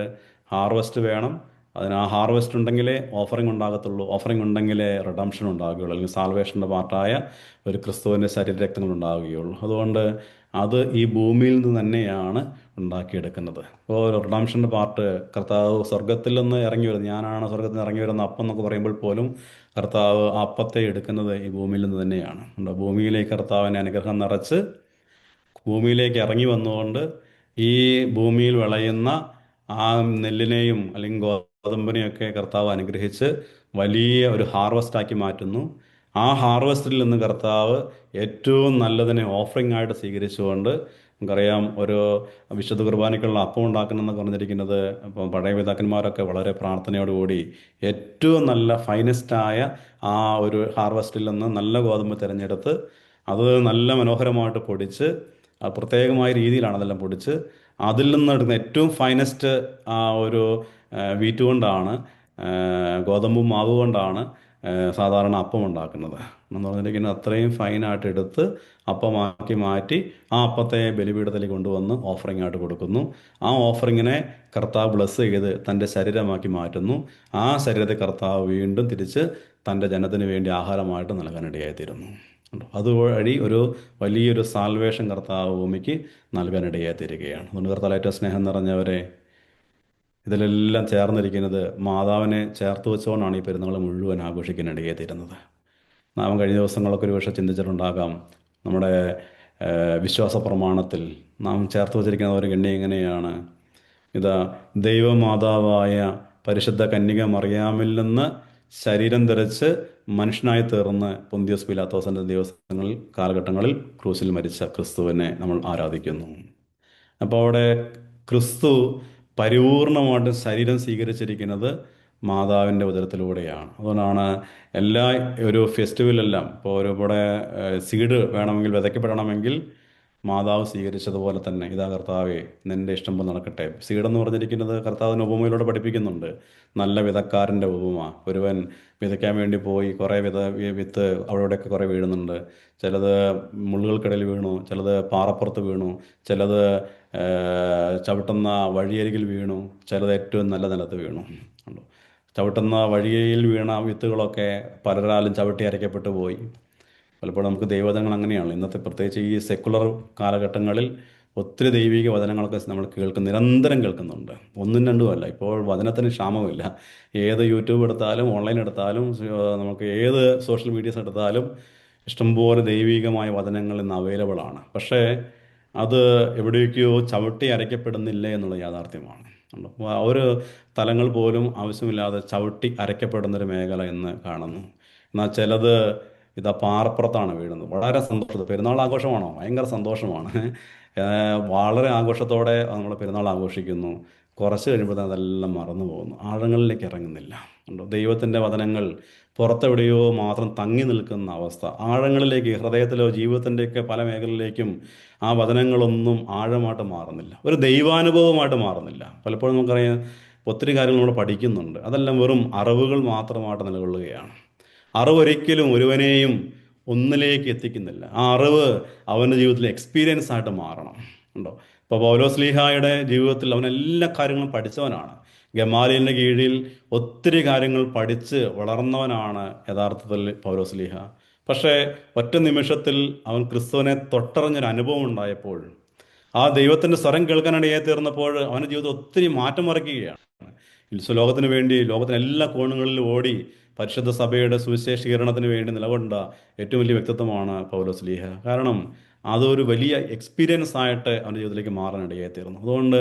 ഹാർവെസ്റ്റ് വേണം. അതിന് ആ ഹാർവെസ്റ്റ് ഉണ്ടെങ്കിലേ ഓഫറിങ് ഉണ്ടാകത്തുള്ളൂ. ഓഫറിങ് ഉണ്ടെങ്കിലേ റിഡംഷൻ ഉണ്ടാകുകയുള്ളൂ, അല്ലെങ്കിൽ സാൽവേഷൻ്റെ പാർട്ടായ ഒരു ക്രിസ്തുവിൻ്റെ ശരീരരക്തങ്ങൾ ഉണ്ടാവുകയുള്ളൂ. അതുകൊണ്ട് അത് ഈ ഭൂമിയിൽ നിന്ന് തന്നെയാണ് ഉണ്ടാക്കിയെടുക്കുന്നത്. അപ്പോൾ റിഡംഷൻ്റെ പാർട്ട് കർത്താവ് സ്വർഗത്തിൽ നിന്ന് ഇറങ്ങി വരുന്നത്, ഞാനാണ് സ്വർഗത്തിൽ നിന്ന് ഇറങ്ങി വരുന്ന അപ്പം എന്നൊക്കെ പറയുമ്പോൾ പോലും കർത്താവ് ആ അപ്പത്തെ എടുക്കുന്നത് ഈ ഭൂമിയിൽ നിന്ന് തന്നെയാണ്. ഭൂമിയിലേക്ക് കർത്താവിനെ അനുഗ്രഹം നിറച്ച് ഭൂമിയിലേക്ക് ഇറങ്ങി വന്നുകൊണ്ട് ഈ ഭൂമിയിൽ വിളയുന്ന ആ നെല്ലിനെയും അല്ലെങ്കിൽ ഗോതമ്പിനെയൊക്കെ കർത്താവ് അനുഗ്രഹിച്ച് വലിയ ഒരു ഹാർവെസ്റ്റാക്കി മാറ്റുന്നു. ആ ഹാർവെസ്റ്റിൽ നിന്ന് കർത്താവ് ഏറ്റവും നല്ലതിനെ ഓഫറിംഗ് ആയിട്ട് സ്വീകരിച്ചുകൊണ്ട്, നമുക്കറിയാം ഒരു വിശുദ്ധ കുർബാനയ്ക്കുള്ള അപ്പം ഉണ്ടാക്കണമെന്നൊക്കെ പറഞ്ഞിരിക്കുന്നത്, അപ്പം പഴയ പിതാക്കന്മാരൊക്കെ വളരെ പ്രാർത്ഥനയോടുകൂടി ഏറ്റവും നല്ല ഫൈനസ്റ്റായ ആ ഒരു ഹാർവെസ്റ്റിൽ നിന്ന് നല്ല ഗോതമ്പ് തിരഞ്ഞെടുത്ത് അത് നല്ല മനോഹരമായിട്ട് പൊടിച്ച്, പ്രത്യേകമായ രീതിയിലാണ് അതെല്ലാം പൊടിച്ച്, അതിൽ നിന്ന് എടുക്കുന്ന ഏറ്റവും ഫൈനസ്റ്റ് ആ ഒരു വീറ്റ് കൊണ്ടാണ്, ഗോതമ്പും മാവ് കൊണ്ടാണ് സാധാരണ അപ്പം ഉണ്ടാക്കുന്നത്. എന്ന് പറഞ്ഞിരിക്കുന്നത് അത്രയും ഫൈനായിട്ട് എടുത്ത് അപ്പമാക്കി മാറ്റി ആ അപ്പത്തെ ബലിപീഠത്തിലേക്ക് കൊണ്ടുവന്ന് ഓഫറിംഗ് ആയിട്ട് കൊടുക്കുന്നു. ആ ഓഫറിങ്ങിനെ കർത്താവ് ബ്ലസ് ചെയ്ത് തൻ്റെ ശരീരമാക്കി മാറ്റുന്നു. ആ ശരീരത്തെ കർത്താവ് വീണ്ടും തിരിച്ച് തൻ്റെ ജനത്തിന് വേണ്ടി ആഹാരമായിട്ട് നൽകാനിടയായിത്തീരുന്നു. അതുവഴി ഒരു വലിയൊരു സാൽവേഷൻ കർത്താവ് ഭൂമിക്ക് നൽകാനിടയായിത്തീരുകയാണ്. അതുകൊണ്ട് കർത്താവ് ഏറ്റവും സ്നേഹം നിറഞ്ഞവരെ, ഇതിലെല്ലാം ചേർന്നിരിക്കുന്നത് മാതാവിനെ ചേർത്ത് വെച്ചുകൊണ്ടാണ് ഈ പെരുന്നാൾ മുഴുവൻ ആഘോഷിക്കാനിടയായിത്തീരുന്നത്. നാം കഴിഞ്ഞ ദിവസങ്ങളൊക്കെ ഒരു പക്ഷേ ചിന്തിച്ചിട്ടുണ്ടാകാം, നമ്മുടെ വിശ്വാസ പ്രമാണത്തിൽ നാം ചേർത്ത് വച്ചിരിക്കുന്ന ഒരു ഗണ്യം എങ്ങനെയാണ്, ഇതാ ദൈവമാതാവായ പരിശുദ്ധ കന്യക മറിയാമിൽ നിന്ന് ശരീരം ധരിച്ച് മനുഷ്യനായി തീർന്ന് പൊന്തിയോസ് പീലാത്തോസിൻ്റെ കാലഘട്ടങ്ങളിൽ ക്രൂസിൽ മരിച്ച ക്രിസ്തുവിനെ നമ്മൾ ആരാധിക്കുന്നു. അപ്പോൾ അവിടെ ക്രിസ്തു പരിപൂർണമായിട്ട് ശരീരം സ്വീകരിച്ചിരിക്കുന്നത് മാതാവിൻ്റെ ഉദരത്തിലൂടെയാണ്. അതുകൊണ്ടാണ് എല്ലാ ഒരു ഫെസ്റ്റിവലെല്ലാം ഇപ്പോൾ ഇവിടെ സീഡ് വേണമെങ്കിൽ വിതയ്ക്കപ്പെടണമെങ്കിൽ മാതാവ് സ്വീകരിച്ചതുപോലെ തന്നെ ഇതാ കർത്താവേ നിൻ്റെ ഇഷ്ടം പോലെ നടക്കട്ടെ. സീഡെന്ന് പറഞ്ഞിരിക്കുന്നത് കർത്താവിന് ഉപമയിലൂടെ പഠിപ്പിക്കുന്നുണ്ട്. നല്ല വിതക്കാരൻ്റെ ഉപമ. ഒരുവൻ വിതയ്ക്കാൻ വേണ്ടി പോയി കുറേ വിത്ത് അവിടെയൊക്കെ കുറേ വീഴുന്നുണ്ട്. ചിലത് മുള്ളുകൾക്കിടയിൽ വീണു, ചിലത് പാറപ്പുറത്ത് വീണു, ചിലത് ചവിട്ടുന്ന വഴിയരികിൽ വീണു, ചിലത് ഏറ്റവും നല്ല നിലത്ത് വീണു. ചവിട്ടുന്ന വഴിയിൽ വീണ വിത്തുകളൊക്കെ പലരാലും ചവിട്ടി അരയ്ക്കപ്പെട്ടു പോയി. പലപ്പോഴും നമുക്ക് ദൈവവചനങ്ങൾ അങ്ങനെയാണ്. ഇന്നത്തെ പ്രത്യേകിച്ച് ഈ സെക്കുലർ കാലഘട്ടങ്ങളിൽ ഒത്തിരി ദൈവിക വചനങ്ങളൊക്കെ നമ്മൾ നിരന്തരം കേൾക്കുന്നുണ്ട്. ഒന്നും രണ്ടും അല്ല. ഇപ്പോൾ വചനത്തിന് ക്ഷാമമില്ല. ഏത് യൂട്യൂബ് എടുത്താലും ഓൺലൈൻ എടുത്താലും നമുക്ക് ഏത് സോഷ്യൽ മീഡിയസ് എടുത്താലും ഇഷ്ടംപോലെ ദൈവികമായ വചനങ്ങൾ ഇന്ന് അവൈലബിൾ ആണ്. പക്ഷേ അത് എവിടേക്കോ ചവിട്ടി അരയ്ക്കപ്പെടുന്നില്ല എന്നുള്ള യാഥാർത്ഥ്യമാണ്. ഒരു തലങ്ങൾ പോലും ആവശ്യമില്ലാതെ ചവിട്ടി അരയ്ക്കപ്പെടുന്നൊരു മേഖല ഇന്ന് കാണുന്നു. എന്നാൽ ചിലത് ഇതാ പാറപ്പുറത്താണ് വീഴുന്നത്. വളരെ സന്തോഷം. പെരുന്നാൾ ആഘോഷമാണോ? ഭയങ്കര സന്തോഷമാണ്. വളരെ ആഘോഷത്തോടെ നമ്മൾ പെരുന്നാൾ ആഘോഷിക്കുന്നു. കുറച്ച് കഴിയുമ്പോൾ അതെല്ലാം മറന്നു പോകുന്നു. ആഴങ്ങളിലേക്ക് ഇറങ്ങുന്നില്ല. ദൈവത്തിൻ്റെ വചനങ്ങൾ പുറത്തെവിടെയോ മാത്രം തങ്ങി നിൽക്കുന്ന അവസ്ഥ. ആഴങ്ങളിലേക്ക്, ഹൃദയത്തിലോ ജീവിതത്തിൻ്റെയൊക്കെ പല മേഖലയിലേക്കും ആ വചനങ്ങളൊന്നും ആഴമായിട്ട് മാറുന്നില്ല. ഒരു ദൈവാനുഭവമായിട്ട് മാറുന്നില്ല. പലപ്പോഴും നമുക്കറിയാം ഒത്തിരി കാര്യങ്ങൾ നമ്മൾ പഠിക്കുന്നുണ്ട്. അതെല്ലാം വെറും അറിവുകൾ മാത്രമായിട്ട് നിലകൊള്ളുകയാണ്. അറിവ് ഒരിക്കലും ഒരുവനെയും ഒന്നിലേക്ക് എത്തിക്കുന്നില്ല. ആ അറിവ് അവൻ്റെ ജീവിതത്തിൽ എക്സ്പീരിയൻസ് ആയിട്ട് മാറണം. ഉണ്ടോ? ഇപ്പോൾ പൗലോസ്ലീഹായുടെ ജീവിതത്തിൽ അവൻ എല്ലാ കാര്യങ്ങളും പഠിച്ചവനാണ്. ഗമാലിയലിൻ്റെ കീഴിൽ ഒത്തിരി കാര്യങ്ങൾ പഠിച്ച് വളർന്നവനാണ് യഥാർത്ഥത്തിൽ പൗലോസ്ലീഹ. പക്ഷേ ഒറ്റ നിമിഷത്തിൽ അവൻ ക്രിസ്തുവിനെ തൊട്ടറിഞ്ഞൊരു അനുഭവം ഉണ്ടായപ്പോൾ, ആ ദൈവത്തിൻ്റെ സ്വരം കേൾക്കാനിടയായി തീർന്നപ്പോൾ അവൻ്റെ ജീവിതത്തിൽ ഒത്തിരി മാറ്റം മറിക്കുകയാണ്. ലോകത്തിന് വേണ്ടി ലോകത്തിൻ്റെ എല്ലാ കോണുകളിലും ഓടി പരിശുദ്ധ സഭയുടെ സുവിശേഷീകരണത്തിന് വേണ്ടി നിലകൊണ്ട ഏറ്റവും വലിയ വ്യക്തിത്വമാണ് പൗലോസ്ലീഹ. കാരണം അതൊരു വലിയ എക്സ്പീരിയൻസ് ആയിട്ട് അവൻ്റെ ജീവിതത്തിലേക്ക് മാറാനിടയായി തീർന്നു. അതുകൊണ്ട്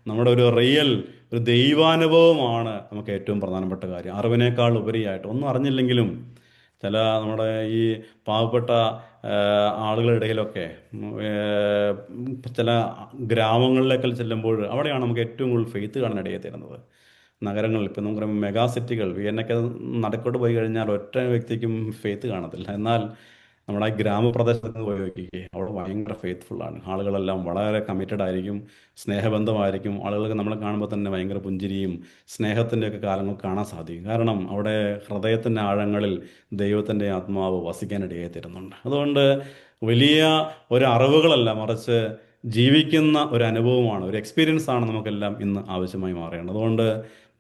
നമ്മുടെ ഒരു ദൈവാനുഭവമാണ് നമുക്ക് ഏറ്റവും പ്രധാനപ്പെട്ട കാര്യം. അറിവിനേക്കാൾ ഉപരിയായിട്ട് ഒന്നും അറിഞ്ഞില്ലെങ്കിലും ചില നമ്മുടെ ഈ പാവപ്പെട്ട ആളുകളുടെ ഇടയിലൊക്കെ ചില ഗ്രാമങ്ങളിലേക്ക് ചെല്ലുമ്പോൾ അവിടെയാണ് നമുക്ക് ഏറ്റവും കൂടുതൽ ഫെയ്ത്ത് കാണാനിടയായി തീരുന്നത്. നഗരങ്ങളിൽ ഇപ്പം നമുക്ക് മെഗാ സിറ്റികൾ വിയന്നൊക്കെ നടക്കോട്ട് പോയി കഴിഞ്ഞാൽ ഒറ്റ വ്യക്തിക്കും ഫെയ്ത്ത് കാണത്തില്ല. എന്നാൽ നമ്മുടെ ഈ ഗ്രാമപ്രദേശത്ത് പോയി നോക്കിക്കേ, അവിടെ ഭയങ്കര ഫെയ്ത്ത്ഫുള്ളാണ്. ആളുകളെല്ലാം വളരെ കമ്മിറ്റഡ് ആയിരിക്കും, സ്നേഹബന്ധമായിരിക്കും. ആളുകൾക്ക് നമ്മളെ കാണുമ്പോൾ തന്നെ ഭയങ്കര പുഞ്ചിരിയും സ്നേഹത്തിൻ്റെയൊക്കെ കാലങ്ങൾ കാണാൻ സാധിക്കും. കാരണം അവിടെ ഹൃദയത്തിൻ്റെ ആഴങ്ങളിൽ ദൈവത്തിൻ്റെ ആത്മാവ് വസിക്കാനിടയായി തരുന്നുണ്ട്. അതുകൊണ്ട് വലിയ ഒരു അറിവുകളല്ല, മറിച്ച് ജീവിക്കുന്ന ഒരു അനുഭവമാണ്, ഒരു എക്സ്പീരിയൻസ് ആണ് നമുക്കെല്ലാം ഇന്ന് ആവശ്യമായി മാറേണ്ടത്. അതുകൊണ്ട്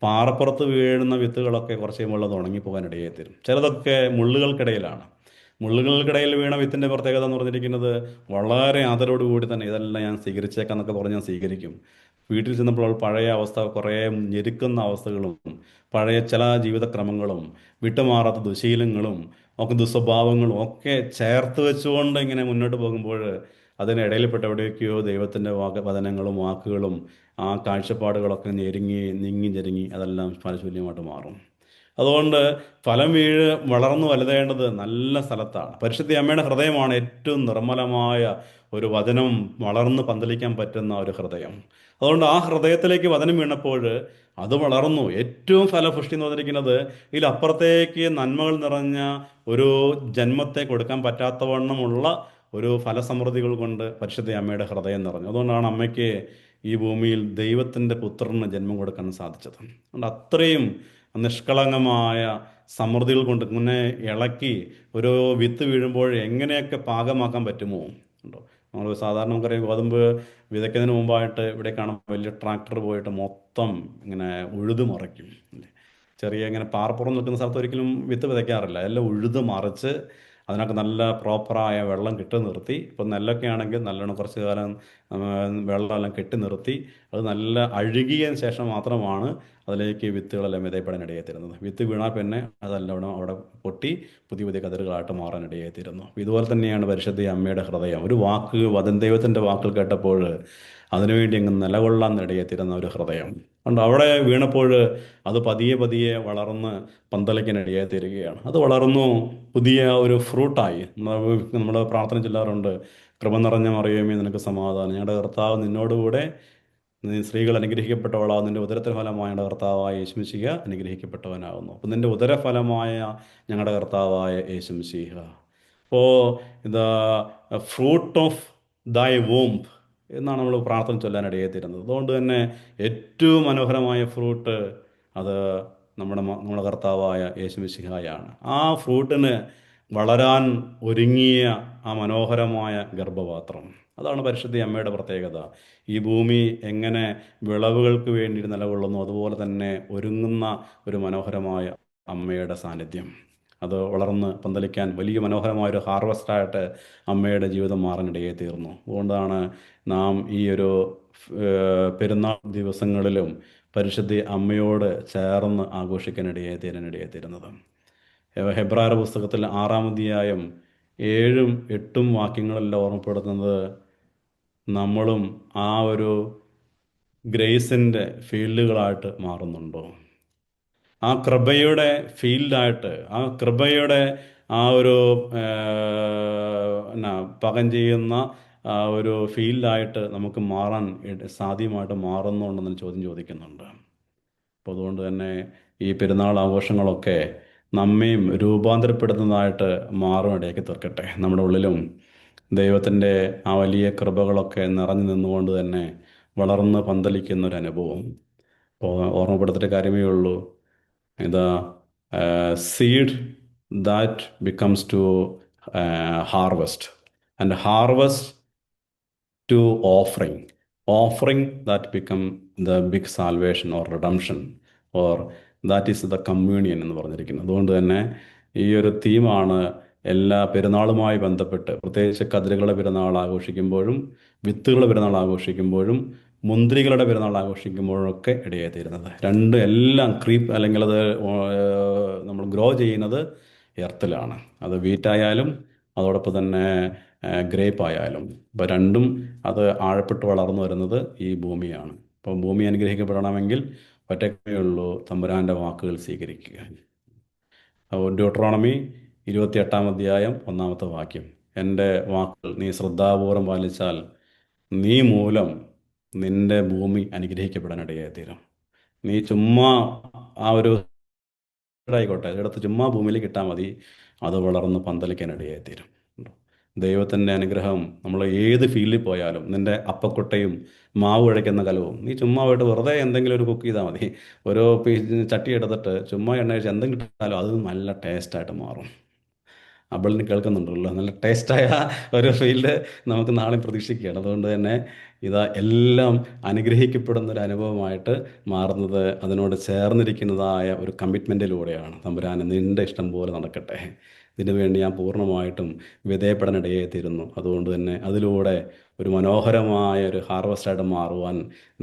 പാറപ്പുറത്ത് വീഴുന്ന വിത്തുകളൊക്കെ കുറച്ച് കഴിയുമ്പോൾ അത് ഉണങ്ങിപ്പോകാനിടയായി തരും. ചിലതൊക്കെ മുള്ളുകൾക്കിടയിലാണ്. മുള്ളുകൾക്കിടയിൽ വീണ വിത്തിൻ്റെ പ്രത്യേകത എന്ന് പറഞ്ഞിരിക്കുന്നത് വളരെ ആദരവോടുകൂടി തന്നെ ഇതെല്ലാം ഞാൻ സ്വീകരിച്ചേക്കാം എന്നൊക്കെ പറഞ്ഞ് ഞാൻ സ്വീകരിക്കും. വീട്ടിൽ ചെന്നപ്പോൾ പഴയ അവസ്ഥ, കുറേ ഞെരുക്കുന്ന അവസ്ഥകളും പഴയ ചില ജീവിതക്രമങ്ങളും വിട്ടുമാറാത്ത ദുശീലങ്ങളും ഒക്കെ ദുസ്വഭാവങ്ങളും ഒക്കെ ചേർത്ത് വെച്ചുകൊണ്ട് ഇങ്ങനെ മുന്നോട്ട് പോകുമ്പോൾ അതിനിടയിൽപ്പെട്ട എവിടെയൊക്കെയോ ദൈവത്തിൻ്റെ വചനങ്ങളും വാക്കുകളും ആ കാഴ്ചപ്പാടുകളൊക്കെ നീങ്ങി അതെല്ലാം ഫലശൂന്യമായിട്ട് മാറും. അതുകൊണ്ട് ഫലം വളർന്നു വലുതേണ്ടത് നല്ല സ്ഥലത്താണ്. പരിശുദ്ധ അമ്മയുടെ ഹൃദയമാണ് ഏറ്റവും നിർമ്മലമായ ഒരു വചനം വളർന്ന് പന്തലിക്കാൻ പറ്റുന്ന ഒരു ഹൃദയം. അതുകൊണ്ട് ആ ഹൃദയത്തിലേക്ക് വചനം വീണപ്പോൾ അത് വളർന്നു. ഏറ്റവും ഫലപുഷ്ടി എന്ന് പറഞ്ഞിരിക്കുന്നത് ഇതിലപ്പുറത്തേക്ക് നന്മകൾ നിറഞ്ഞ ഒരു ജന്മത്തെ കൊടുക്കാൻ പറ്റാത്തവണ്ണമുള്ള ഒരു ഫലസമൃദ്ധികൾ കൊണ്ട് പരിശുദ്ധ അമ്മയുടെ ഹൃദയം നിറഞ്ഞു. അതുകൊണ്ടാണ് അമ്മയ്ക്ക് ഈ ഭൂമിയിൽ ദൈവത്തിൻ്റെ പുത്രന് ജന്മം കൊടുക്കാൻ സാധിച്ചത്. അതുകൊണ്ട് അത്രയും നിഷ്കളങ്കമായ സമൃദ്ധികൾ കൊണ്ട് ഇങ്ങനെ ഇളക്കി ഒരു വിത്ത് വീഴുമ്പോൾ എങ്ങനെയൊക്കെ പാകമാക്കാൻ പറ്റുമോ ഉണ്ടോ. നമ്മൾ സാധാരണ നമുക്കറിയാം, ഗോതമ്പ് വിതയ്ക്കുന്നതിന് മുമ്പായിട്ട് ഇവിടെ കാണാൻ വലിയ ട്രാക്ടർ പോയിട്ട് മൊത്തം ഇങ്ങനെ ഉഴുതു മറിക്കും. ചെറിയ ഇങ്ങനെ പാറപ്പുറം നിൽക്കുന്ന സ്ഥലത്ത് ഒരിക്കലും വിത്ത് വിതയ്ക്കാറില്ല. എല്ലാം ഉഴുതു മറിച്ച് അതിനൊക്കെ നല്ല പ്രോപ്പറായ വെള്ളം കെട്ടി നിർത്തി. ഇപ്പം നെല്ലൊക്കെ ആണെങ്കിൽ നല്ലോണം കുറച്ച് കാലം വെള്ളമെല്ലാം കെട്ടി നിർത്തി അത് നല്ല അഴുകിയതിന് ശേഷം മാത്രമാണ് അതിലേക്ക് വിത്തുകളെല്ലാം വിതയപ്പെടാനിടയായി തീരുന്നത്. വിത്ത് വീണാൽ പിന്നെ അതെല്ലാം അവിടെ പൊട്ടി പുതിയ പുതിയ കതിരുകളായിട്ട് മാറാനിടയായി തീരുന്നു. ഇതുപോലെ തന്നെയാണ് പരിശുദ്ധ അമ്മയുടെ ഹൃദയം. ഒരു വാക്ക് ദൈവത്തിൻ്റെ വാക്കുകൾ കേട്ടപ്പോൾ അതിനുവേണ്ടി അങ്ങ് നിലകൊള്ളാൻ ഇടയായി തീരുന്ന ഒരു ഹൃദയം. അതുകൊണ്ട് അവിടെ വീണപ്പോൾ അത് പതിയെ പതിയെ വളർന്ന് പന്തലിക്കാനിടയായി തീരുകയാണ്. അത് വളർന്നു പുതിയ ഒരു ഫ്രൂട്ടായി. നമ്മൾ പ്രാർത്ഥന ചൊല്ലാറുണ്ട്, കൃപ നിറഞ്ഞ മറിയമേ നിനക്ക് സമാധാനം, ഞങ്ങളുടെ കർത്താവ് നിന്നോടുകൂടെ, നീ സ്ത്രീകൾ അനുഗ്രഹിക്കപ്പെട്ടവളാവും, നിന്റെ ഉദരഫലമായ ഞങ്ങളുടെ കർത്താവായ യേശുമിശിഹ അനുഗ്രഹിക്കപ്പെട്ടവനാകുന്നു. അപ്പം നിന്റെ ഉദരഫലമായ ഞങ്ങളുടെ കർത്താവായ യേശുമിശിഹ. അപ്പോൾ ദ ഫ്രൂട്ട് ഓഫ് ദൈ വോംബ് എന്നാണ് നമ്മൾ പ്രാർത്ഥന ചൊല്ലാനിടയായി തീരുന്നത്. അതുകൊണ്ട് തന്നെ ഏറ്റവും മനോഹരമായ ഫ്രൂട്ട് അത് നമ്മുടെ കർത്താവായ യേശുമിശിഹായാണ്. ആ ഫ്രൂട്ടിന് വളരാൻ ഒരുങ്ങിയ ആ മനോഹരമായ ഗർഭപാത്രം, അതാണ് പരിശുദ്ധ അമ്മയുടെ പ്രത്യേകത. ഈ ഭൂമി എങ്ങനെ വിളവുകൾക്ക് വേണ്ടി നിലകൊള്ളുന്നു, അതുപോലെ തന്നെ ഒരുങ്ങുന്ന ഒരു മനോഹരമായ അമ്മയുടെ സാന്നിധ്യം, അത് വളർന്ന് പന്തലിക്കാൻ വലിയ മനോഹരമായൊരു ഹാർവസ്റ്റായിട്ട് അമ്മയുടെ ജീവിതം മാറാനിടയായി തീർന്നു. അതുകൊണ്ടാണ് നാം ഈ ഒരു പെരുന്നാൾ ദിവസങ്ങളിലും പരിശുദ്ധ അമ്മയോട് ചേർന്ന് ആഘോഷിക്കാനിടയായി തീരുന്നത്. ഹെബ്രായർ പുസ്തകത്തിൽ 6-ാം അധ്യായം 7-ഉം 8-ഉം വാക്യങ്ങളെല്ലാം ഓർമ്മപ്പെടുത്തുന്നത് നമ്മളും ആ ഒരു ഗ്രേസിൻ്റെ ഫീൽഡുകളായിട്ട് മാറുന്നുണ്ടോ, ആ കൃപയുടെ ഫീൽഡായിട്ട്, ആ കൃപയുടെ ആ ഒരു പകൻ ചെയ്യുന്ന ആ ഒരു ഫീൽഡായിട്ട് നമുക്ക് മാറാൻ സാധ്യമായിട്ട് മാറുന്നുണ്ടെന്നൊരു ചോദ്യം ചോദിക്കുന്നുണ്ട്. അപ്പോൾ അതുകൊണ്ട് തന്നെ ഈ പെരുന്നാൾ ആഘോഷങ്ങളൊക്കെ നമ്മയും രൂപാന്തരപ്പെടുന്നതായിട്ട് മാറുമിടയാക്കി തീർക്കട്ടെ. നമ്മുടെ ഉള്ളിലും ദൈവത്തിൻ്റെ ആ വലിയ കൃപകളൊക്കെ നിറഞ്ഞു നിന്നുകൊണ്ട് തന്നെ വളർന്ന് പന്തലിക്കുന്നൊരനുഭവം. അപ്പോൾ ഓർമ്മപ്പെടുത്തിയ കാര്യമേ ഉള്ളൂ, the seed that becomes to harvest, and harvest to offering that become the big salvation or redemption, or that is the communion എന്ന് പറഞ്ഞിരിക്കുന്നത്. അതുകൊണ്ട് തന്നെ ഈ ഒരു തീമാണ് എല്ലാ പെരുന്നാളുമായി ബന്ധപ്പെട്ട്, പ്രത്യേകിച്ച് കതിരുകളുടെ പെരുന്നാൾ ആഘോഷിക്കുമ്പോഴും വിത്തുകളുടെ പെരുന്നാൾ ആഘോഷിക്കുമ്പോഴും മുന്തിരികളുടെ പെരുന്നാൾ ആഘോഷിക്കുമ്പോഴൊക്കെ ഇടയായി തീരുന്നത്. എല്ലാം അല്ലെങ്കിൽ അത് നമ്മൾ ഗ്രോ ചെയ്യുന്നത് എർത്തിലാണ്. അത് വീറ്റായാലും അതോടൊപ്പം തന്നെ ഗ്രേപ്പ് ആയാലും, ഇപ്പോൾ രണ്ടും അത് ആഴപ്പെട്ട് വളർന്നു വരുന്നത് ഈ ഭൂമിയാണ്. അപ്പം ഭൂമി അനുഗ്രഹിക്കപ്പെടണമെങ്കിൽ ഒറ്റയ്ക്കേ ഉള്ളൂ തമ്പുരാൻ്റെ വാക്കുകൾ സ്വീകരിക്കുക. ഡ്യൂട്ടറോണമി 28-ാം അധ്യായം 1-ാമത്തെ വാക്യം, എൻ്റെ വാക്കുകൾ നീ ശ്രദ്ധാപൂർവം പാലിച്ചാൽ നീ മൂലം നിന്റെ ഭൂമി അനുഗ്രഹിക്കപ്പെടാനിടയായി തീരും. നീ ചുമ്മാ ആ ഒരു ആയിക്കോട്ടെ എടുത്ത് ചുമ്മാ ഭൂമിയിലേക്ക് ഇട്ടാൽ മതി, അത് വളർന്ന് പന്തലിക്കാനിടയായി തീരും. ദൈവത്തിൻ്റെ അനുഗ്രഹം നമ്മൾ ഏത് ഫീൽഡിൽ പോയാലും, നിൻ്റെ അപ്പക്കൊട്ടയും മാവ് കുഴയ്ക്കുന്ന കലവും നീ ചുമ്മാ പോയിട്ട് വെറുതെ എന്തെങ്കിലും ഒരു കുക്ക് ചെയ്താൽ മതി, ഓരോ ചട്ടി എടുത്തിട്ട് ചുമ്മാ എണ്ണ കഴിച്ച് എന്തെങ്കിലും കിട്ടാലും അത് നല്ല ടേസ്റ്റായിട്ട് മാറും. അബളിന് കേൾക്കുന്നുണ്ടല്ലോ, നല്ല ടേസ്റ്റായ ഒരു ഫീൽഡ് നമുക്ക് നാളെ പ്രതീക്ഷിക്കുകയാണ്. അതുകൊണ്ട് തന്നെ എല്ലാം അനുഗ്രഹിക്കപ്പെടുന്ന ഒരു അനുഭവമായിട്ട് മാറുന്നത് അതിനോട് ചേർന്നിരിക്കുന്നതായ ഒരു കമ്മിറ്റ്മെൻറ്റിലൂടെയാണ്. തമ്പുരാനെ നിൻ്റെ ഇഷ്ടം പോലെ നടക്കട്ടെ, ഇതിനു വേണ്ടി ഞാൻ പൂർണ്ണമായിട്ടും വിധേയപ്പെടാനിടയായി തീരുന്നു. അതുകൊണ്ട് തന്നെ അതിലൂടെ ഒരു മനോഹരമായ ഒരു ഹാർവസ്റ്റായിട്ട് മാറുവാൻ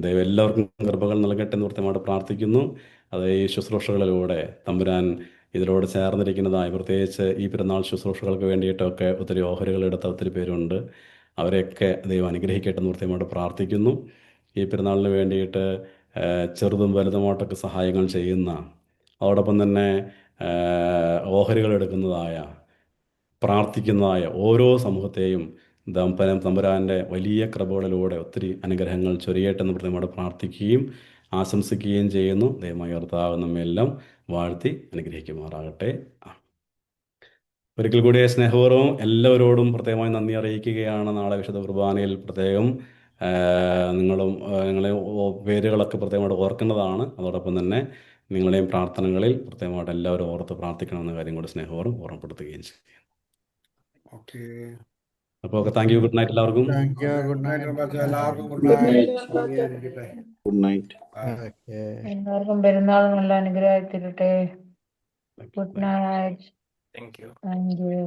ദൈവം എല്ലാവർക്കും കൃപകൾ നൽകട്ടെ എന്ന് കൃത്യമായിട്ട് പ്രാർത്ഥിക്കുന്നു. അത് ഈ ശുശ്രൂഷകളിലൂടെ തമ്പുരാൻ ഇതിനോട് ചേർന്നിരിക്കുന്നതായി, പ്രത്യേകിച്ച് ഈ പെരുന്നാൾ ശുശ്രൂഷകൾക്ക് വേണ്ടിയിട്ടൊക്കെ ഒത്തിരി ഓഹരികൾ എടുത്ത ഒത്തിരി പേരുണ്ട്. അവരെയൊക്കെ ദൈവം അനുഗ്രഹിക്കട്ടെ എന്ന് കൃത്യമായിട്ട് പ്രാർത്ഥിക്കുന്നു. ഈ പെരുന്നാളിന് വേണ്ടിയിട്ട് ചെറുതും വലുതുമായിട്ടൊക്കെ സഹായങ്ങൾ ചെയ്യുന്ന, അതോടൊപ്പം തന്നെ ഓഹരികൾ എടുക്കുന്നതായ, പ്രാർത്ഥിക്കുന്നതായ ഓരോ സമൂഹത്തെയും തമ്പുരാൻ്റെ വലിയ കൃപകളിലൂടെ ഒത്തിരി അനുഗ്രഹങ്ങൾ ചൊരിയട്ടെ എന്ന് കൃത്യമായിട്ട് പ്രാർത്ഥിക്കുകയും ആശംസിക്കുകയും ചെയ്യുന്നു. ദൈവമായ കർത്താവ് നമ്മെല്ലാം വാഴ്ത്തി അനുഗ്രഹിക്കുമാറാകട്ടെ. ഒരിക്കൽ കൂടി സ്നേഹപൂർവ്വം എല്ലാവരോടും പ്രത്യേകമായി നന്ദി അറിയിക്കുകയാണ്. നാളെ വിശുദ്ധ കുർബാനയിൽ പ്രത്യേകം നിങ്ങളെ പേരുകളൊക്കെ പ്രത്യേകമായിട്ട് ഓർക്കേണ്ടതാണ്. അതോടൊപ്പം തന്നെ നിങ്ങളുടെയും പ്രാർത്ഥനകളിൽ പ്രത്യേകമായിട്ട് എല്ലാവരും ഓർത്ത് പ്രാർത്ഥിക്കണമെന്ന കാര്യം കൂടി സ്നേഹപൂർവ്വം ഓർമ്മപ്പെടുത്തുകയും ചെയ്യും. അപ്പോൾ താങ്ക് യു. ഗുഡ് നൈറ്റ് എല്ലാവർക്കും. ഗുഡ് നൈറ്റ് എല്ലാവർക്കും. Good night. Good night. എല്ലാവർക്കും പെരുന്നാൾ നല്ല അനുഗ്രഹത്തിരട്ടെ. Good night. Thank you. Thank U.